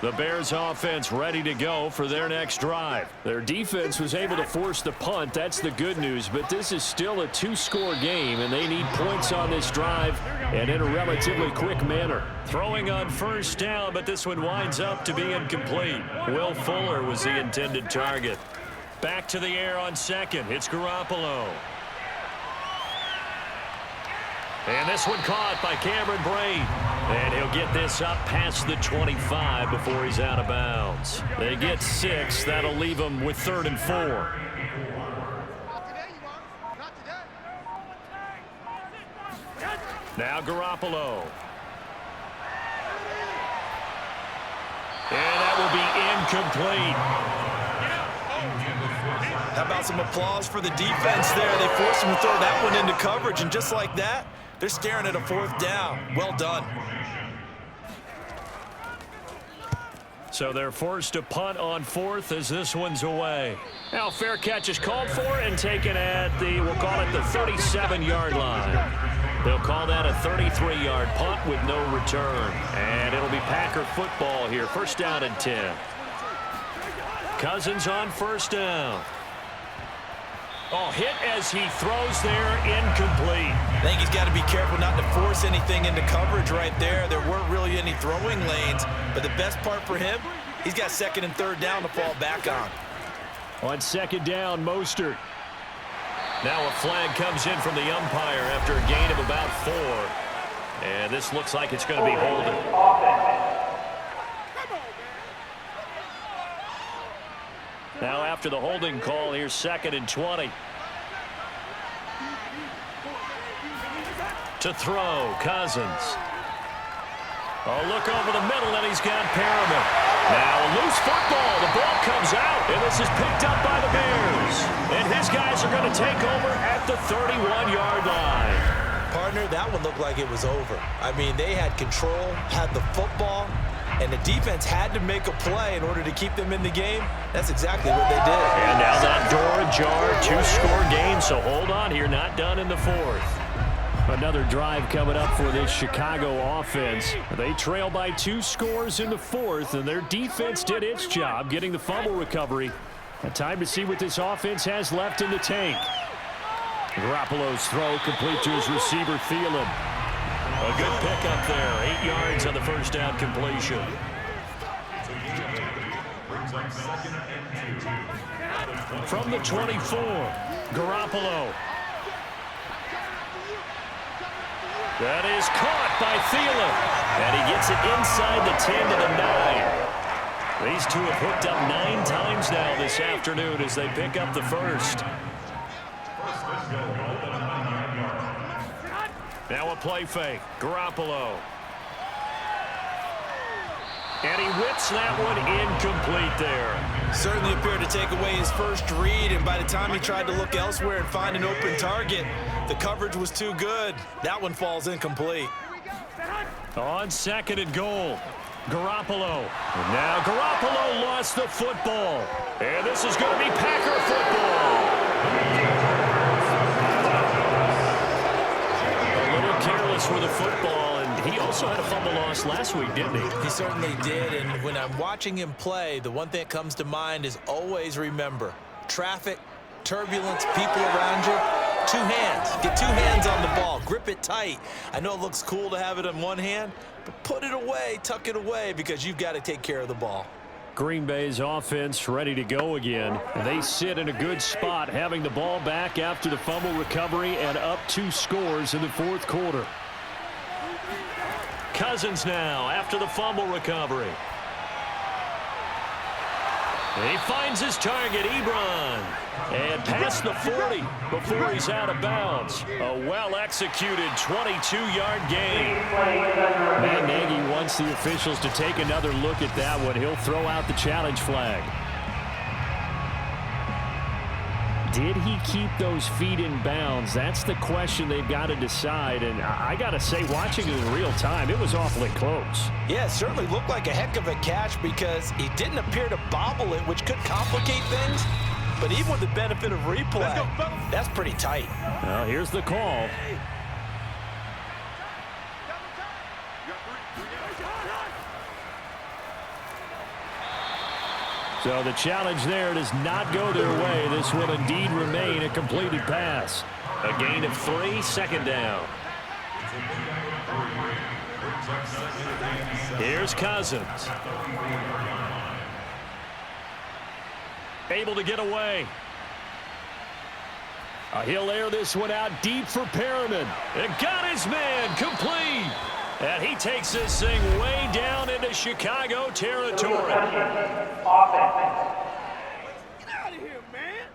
The Bears offense ready to go for their next drive. Their defense was able to force the punt. That's the good news. But this is still a 2-score game, and they need points on this drive and in a relatively quick manner. Throwing on first down, but this one winds up to be incomplete. Will Fuller was the intended target. Back to the air on second. It's Garoppolo. And this one caught by Cameron Brate. And he'll get this up past the 25 before he's out of bounds. They get 6. That'll leave them with 3rd and 4. Now Garoppolo. And that will be incomplete. How about some applause for the defense there? They forced him to throw that one into coverage, and just like that, they're staring at a 4th down. Well done. So they're forced to punt on 4th as this one's away. Now fair catch is called for and taken at the, we'll call it the 37-yard line. They'll call that a 33-yard punt with no return. And it'll be Packer football here. First down and 10. Cousins on first down. Oh, hit as he throws there, incomplete. I think he's got to be careful not to force anything into coverage right there. There weren't really any throwing lanes, but the best part for him, he's got 2nd and 3rd down to fall back on. On 2nd down, Mostert. Now a flag comes in from the umpire after a gain of about 4. And this looks like it's going to be holding. Now after the holding call, here's 2nd and 20. To throw, Cousins. Oh, look over the middle, and he's got Perriman. Now a loose football. The ball comes out, and this is picked up by the Bears. And his guys are going to take over at the 31-yard line. Partner, that one looked like it was over. I mean, they had control, had the football, and the defense had to make a play in order to keep them in the game. That's exactly what they did. And now that door ajar, 2-score game, so hold on here, not done in the fourth. Another drive coming up for this Chicago offense. They trail by 2 scores in the fourth, and their defense did its job getting the fumble recovery. A time to see what this offense has left in the tank. Garoppolo's throw complete to his receiver, Thielen. A good pickup there, 8 yards on the first down completion. From the 24, Garoppolo. That is caught by Thielen. And he gets it inside the 10 to the 9. These two have hooked up 9 times now this afternoon as they pick up the first. Now a play fake. Garoppolo. And he whips that one incomplete there. Certainly appeared to take away his first read, and by the time he tried to look elsewhere and find an open target, the coverage was too good. That one falls incomplete. On 2nd and goal, Garoppolo. And now Garoppolo lost the football. And this is going to be Packer football. A little careless with the football, and he also had a fumble loss last week, didn't he? He certainly did, and when I'm watching him play, the one thing that comes to mind is always remember, traffic, turbulence, people around you, 2 hands. Get 2 hands on the ball. Grip it tight. I know it looks cool to have it in one hand, but put it away, tuck it away, because you've got to take care of the ball. Green Bay's offense ready to go again. They sit in a good spot, having the ball back after the fumble recovery and up 2 scores in the fourth quarter. Cousins now after the fumble recovery. And he finds his target, Ebron. And past the 40 before he's out of bounds. A well-executed 22-yard gain. Matt Nagy wants the officials to take another look at that one. He'll throw out the challenge flag. Did he keep those feet in bounds? That's the question they've got to decide. And I got to say, watching it in real time, it was awfully close. Yeah, it certainly looked like a heck of a catch because he didn't appear to bobble it, which could complicate things. But even with the benefit of replay, that's pretty tight. Well, here's the call. So the challenge there does not go their way. This will indeed remain a completed pass. A gain of 3, 2nd down. Here's Cousins. Able to get away. He'll air this one out deep for Perriman. And got his man complete. And he takes this thing way down into Chicago territory. Get out of here, man.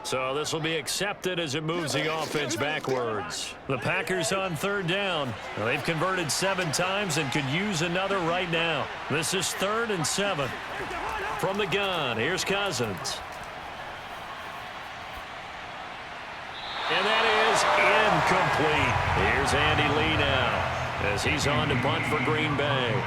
So this will be accepted as it moves the offense backwards. The Packers on 3rd down. They've converted 7 times and could use another right now. This is 3rd and 7. From the gun, here's Cousins. And that is incomplete. Here's Andy Lee now as he's on to punt for Green Bay.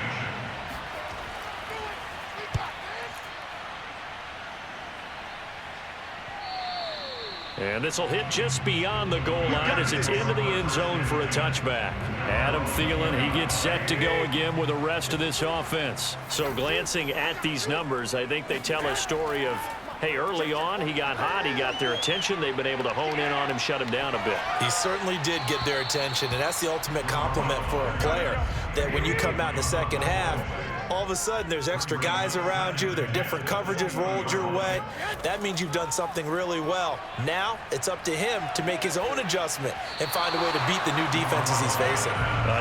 And this will hit just beyond the goal line as it's into the end zone for a touchback. Adam Thielen, he gets set to go again with the rest of this offense. So glancing at these numbers, I think they tell a story of, hey, early on, he got hot, he got their attention. They've been able to hone in on him, shut him down a bit. He certainly did get their attention, and that's the ultimate compliment for a player, that when you come out in the second half, all of a sudden there's extra guys around you, there are different coverages rolled your way. That means you've done something really well. Now it's up to him to make his own adjustment and find a way to beat the new defenses he's facing.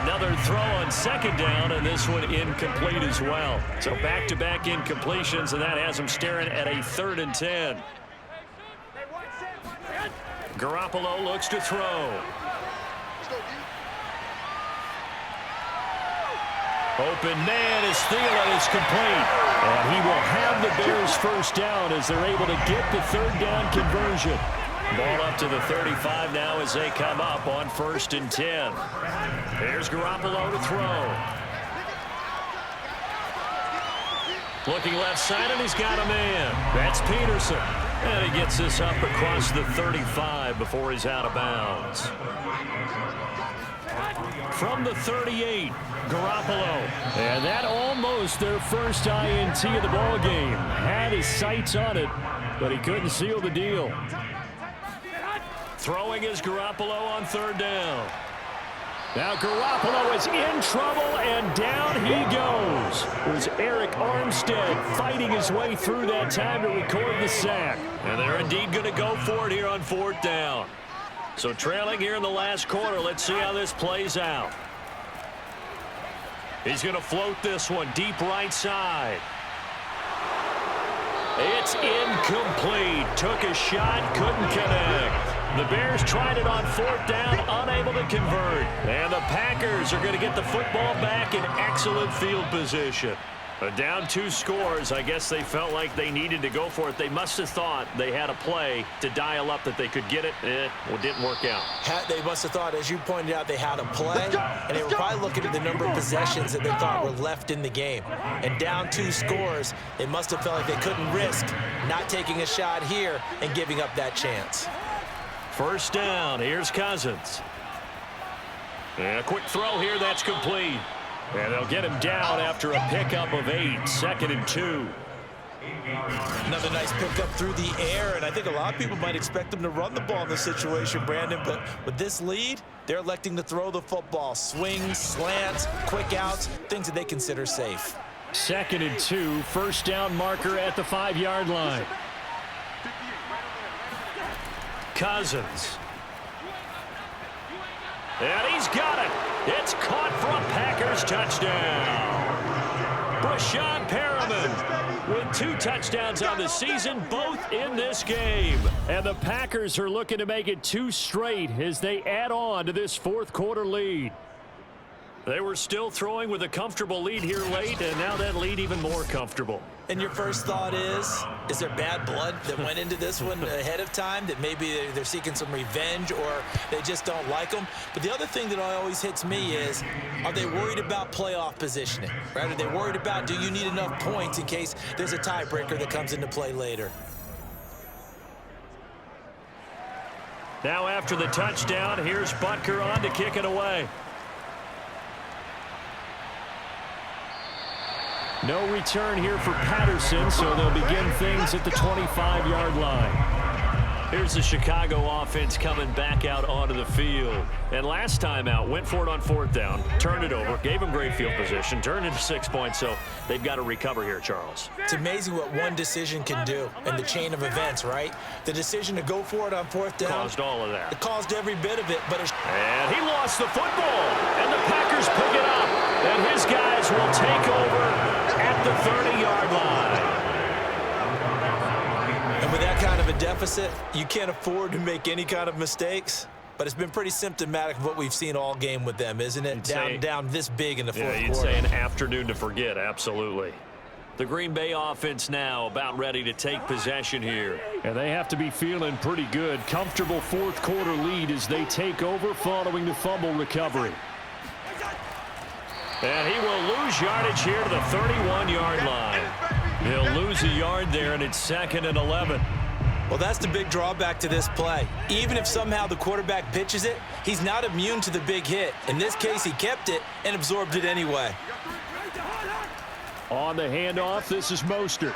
Another throw on 2nd down, and this one incomplete as well. So back-to-back incompletions, and that has him staring at a 3rd and 10. Garoppolo looks to throw. Open man is Thielen is complete. And he will have the Bears first down as they're able to get the third down conversion. Ball up to the 35 now as they come up on 1st and 10. Here's Garoppolo to throw. Looking left side, and he's got a man. That's Peterson. And he gets this up across the 35 before he's out of bounds. From the 38, Garoppolo. And that almost their first INT of the ball game. Had his sights on it, but he couldn't seal the deal. Throwing is Garoppolo on 3rd down. Now Garoppolo is in trouble, and down he goes. It was Eric Armstead fighting his way through that time to record the sack. And they're indeed going to go for it here on 4th down. So trailing here in the last quarter, let's see how this plays out. He's going to float this one deep right side. It's incomplete. Took a shot, couldn't connect. The Bears tried it on 4th down, unable to convert. And the Packers are going to get the football back in excellent field position. Down 2 scores, I guess they felt like they needed to go for it. They must have thought they had a play to dial up that they could get it. It didn't work out. They must have thought, as you pointed out, they had a play, and they were probably looking at the number of possessions that they thought were left in the game. And down 2 scores, they must have felt like they couldn't risk not taking a shot here and giving up that chance. 1st down, here's Cousins. And a quick throw here, that's complete. And they'll get him down after a pickup of 8, 2nd and 2. Another nice pickup through the air, and I think a lot of people might expect them to run the ball in this situation, Brandon, but with this lead, they're electing to throw the football. Swings, slants, quick outs, things that they consider safe. 2nd and 2, 1st down marker at the 5-yard line. Cousins. And he's got it. It's caught for a Packers touchdown. Brashad Perriman with 2 touchdowns on the season, both in this game. And the Packers are looking to make it 2 straight as they add on to this 4th quarter lead. They were still throwing with a comfortable lead here late, and now that lead even more comfortable. And your first thought is there bad blood that went into this one ahead of time, that maybe they're seeking some revenge or they just don't like them? But the other thing that always hits me is, are they worried about playoff positioning? Right? Are they worried about, do you need enough points in case there's a tiebreaker that comes into play later? Now after the touchdown, here's Butker on to kick it away. No return here for Patterson, so they'll begin things at the 25-yard line. Here's the Chicago offense coming back out onto the field. And last time out, went for it on 4th down, turned it over, gave them great field position, turned into 6 points, so they've got to recover here, Charles. It's amazing what one decision can do in the chain of events, right? The decision to go for it on 4th down caused all of that. It caused every bit of it, but and he lost the football, and the Packers pick it up, and his guys will take over at the 30-yard line. And with that kind of a deficit, you can't afford to make any kind of mistakes. But it's been pretty symptomatic of what we've seen all game with them, isn't it? Down this big in the 4th quarter. You'd say an afternoon to forget, absolutely. The Green Bay offense now about ready to take possession here. And they have to be feeling pretty good. Comfortable 4th quarter lead as they take over following the fumble recovery. And he will lose yardage here to the 31-yard line. He'll lose a yard there, and it's 2nd and 11. Well, that's the big drawback to this play. Even if somehow the quarterback pitches it, he's not immune to the big hit. In this case, he kept it and absorbed it anyway. On the handoff, this is Mostert.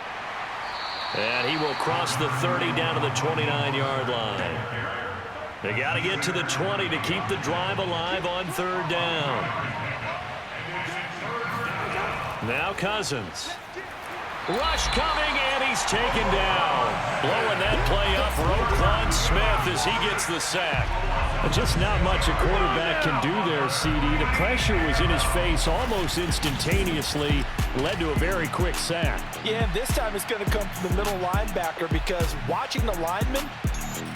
And he will cross the 30 down to the 29-yard line. They got to get to the 20 to keep the drive alive on 3rd down. Now Cousins. Rush coming, and he's taken down. Blowing that play up, Roquan Smith as he gets the sack. Just not much a quarterback can do there, CD. The pressure was in his face almost instantaneously, led to a very quick sack. Yeah, this time it's going to come from the middle linebacker because watching the lineman,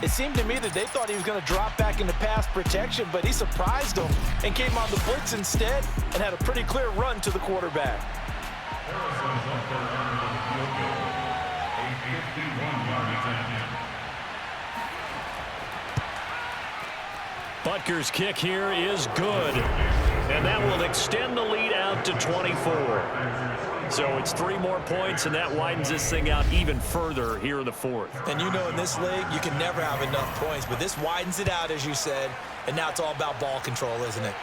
It seemed to me that they thought he was going to drop back into pass protection, but he surprised them and came on the blitz instead and had a pretty clear run to the quarterback. Butker's kick here is good, and that will extend the lead out to 24. So it's 3 more points, and that widens this thing out even further here in the fourth. And you know in this league, you can never have enough points, but this widens it out, as you said, and now it's all about ball control, isn't it?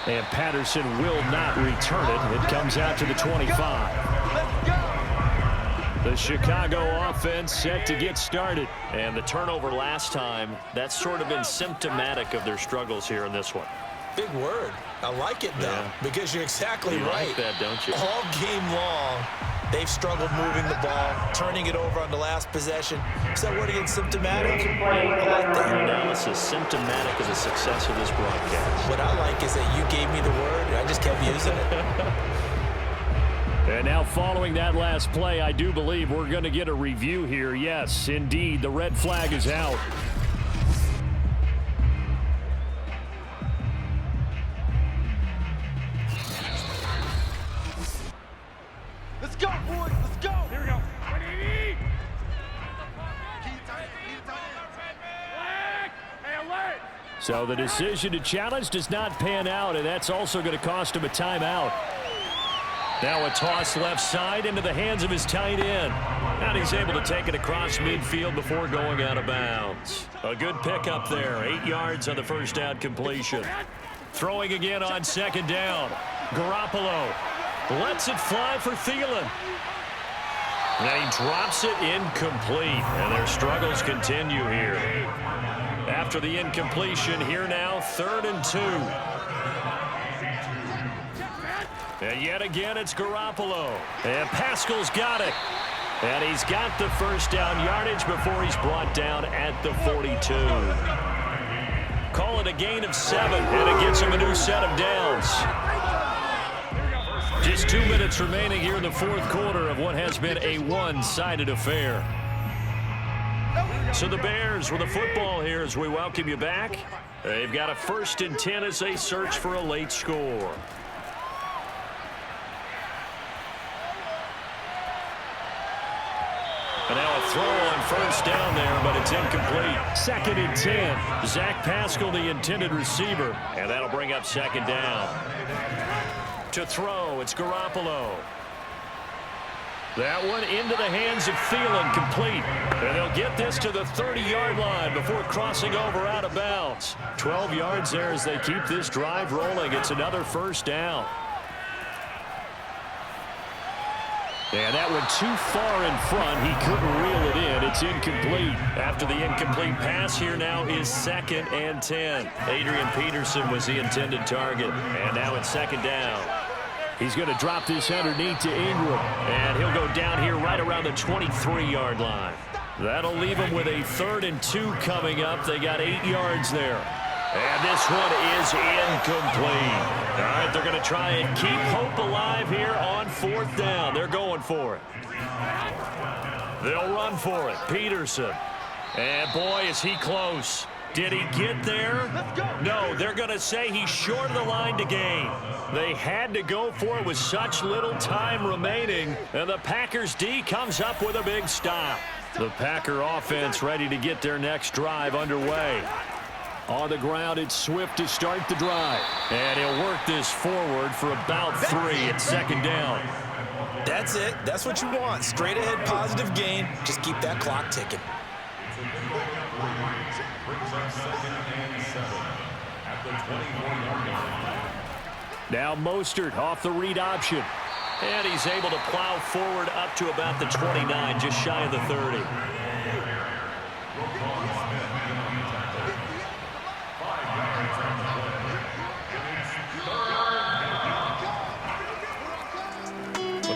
And Patterson will not return it. It comes out to the 25. Let's go. The Chicago offense set to get started. And the turnover last time, that's sort of been symptomatic of their struggles here in this one. Big word. I like it, though, because you're exactly right. Like that, don't you? All game long, they've struggled moving the ball, turning it over on the last possession. Is that word again, symptomatic? I like that. Your analysis symptomatic of the success of this broadcast. What I like is that you gave me the word, and I just kept using it. And now following that last play, I do believe we're going to get a review here. Yes, indeed, the red flag is out. Let's go, boys. Let's go. Here we go. So the decision to challenge does not pan out, and that's also going to cost him a timeout. Now a toss left side into the hands of his tight end. And he's able to take it across midfield before going out of bounds. A good pickup there. 8 yards on the first down completion. Throwing again on second down. Garoppolo lets it fly for Thielen. And he drops it incomplete. And their struggles continue here. After the incompletion, here now, 3rd and 2. And yet again, it's Garoppolo. And Pascal's got it. And he's got the first down yardage before he's brought down at the 42. Call it a gain of 7, and it gets him a new set of downs. Just 2 minutes remaining here in the fourth quarter of what has been a one-sided affair. So the Bears with the football here as we welcome you back. They've got a 1st and 10 as they search for a late score. And now a throw on first down there, but it's incomplete. 2nd and 10. Zach Pascal, the intended receiver. And that'll bring up 2nd down. To throw, it's Garoppolo. That one into the hands of Thielen, complete. And they'll get this to the 30-yard line before crossing over out of bounds. 12 yards there as they keep this drive rolling. It's another first down. And that went too far in front. He couldn't reel it in. It's incomplete. After the incomplete pass, here now is 2nd and 10. Adrian Peterson was the intended target. And now it's 2nd down. He's going to drop this underneath to Ingram. And he'll go down here right around the 23-yard line. That'll leave him with a 3rd and 2 coming up. They got 8 yards there. And this one is incomplete. All right, they're going to try and keep hope alive here on 4th down. They're going for it. They'll run for it. Peterson. And boy, is he close. Did he get there? No, they're going to say he's short of the line to gain. They had to go for it with such little time remaining. And the Packers D comes up with a big stop. The Packer offense ready to get their next drive underway. On the ground, it's Swift to start the drive. And he'll work this forward for about 3 at 2nd down. That's it. That's what you want. Straight ahead, positive gain. Just keep that clock ticking. Now Mostert off the read option. And he's able to plow forward up to about the 29, just shy of the 30.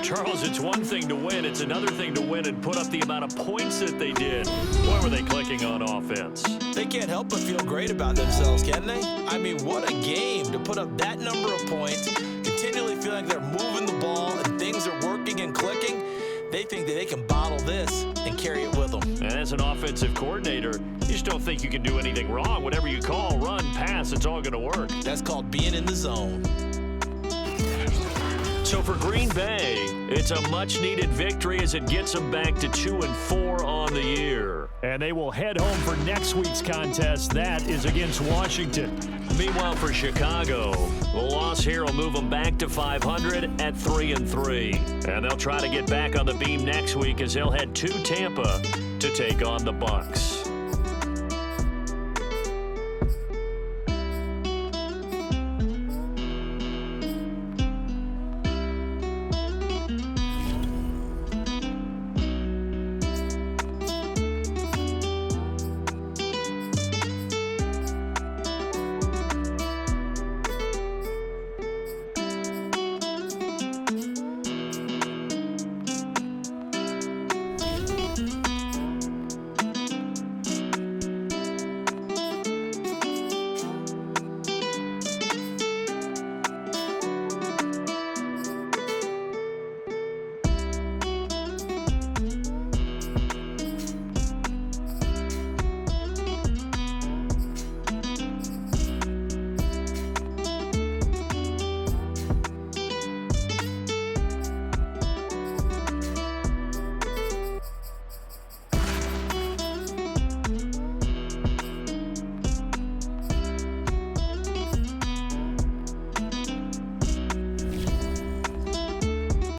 Charles, it's one thing to win. It's another thing to win and put up the amount of points that they did. Why were they clicking on offense? They can't help but feel great about themselves, can they? I mean, what a game to put up that number of points, continually feeling like they're moving the ball and things are working and clicking. They think that they can bottle this and carry it with them. And as an offensive coordinator, you just don't think you can do anything wrong. Whatever you call, run, pass, it's all going to work. That's called being in the zone. So for Green Bay, it's a much-needed victory as it gets them back to 2-4 on the year. And they will head home for next week's contest. That is against Washington. Meanwhile, for Chicago, the loss here will move them back to 500 at 3-3. And they'll try to get back on the beam next week as they'll head to Tampa to take on the Bucs.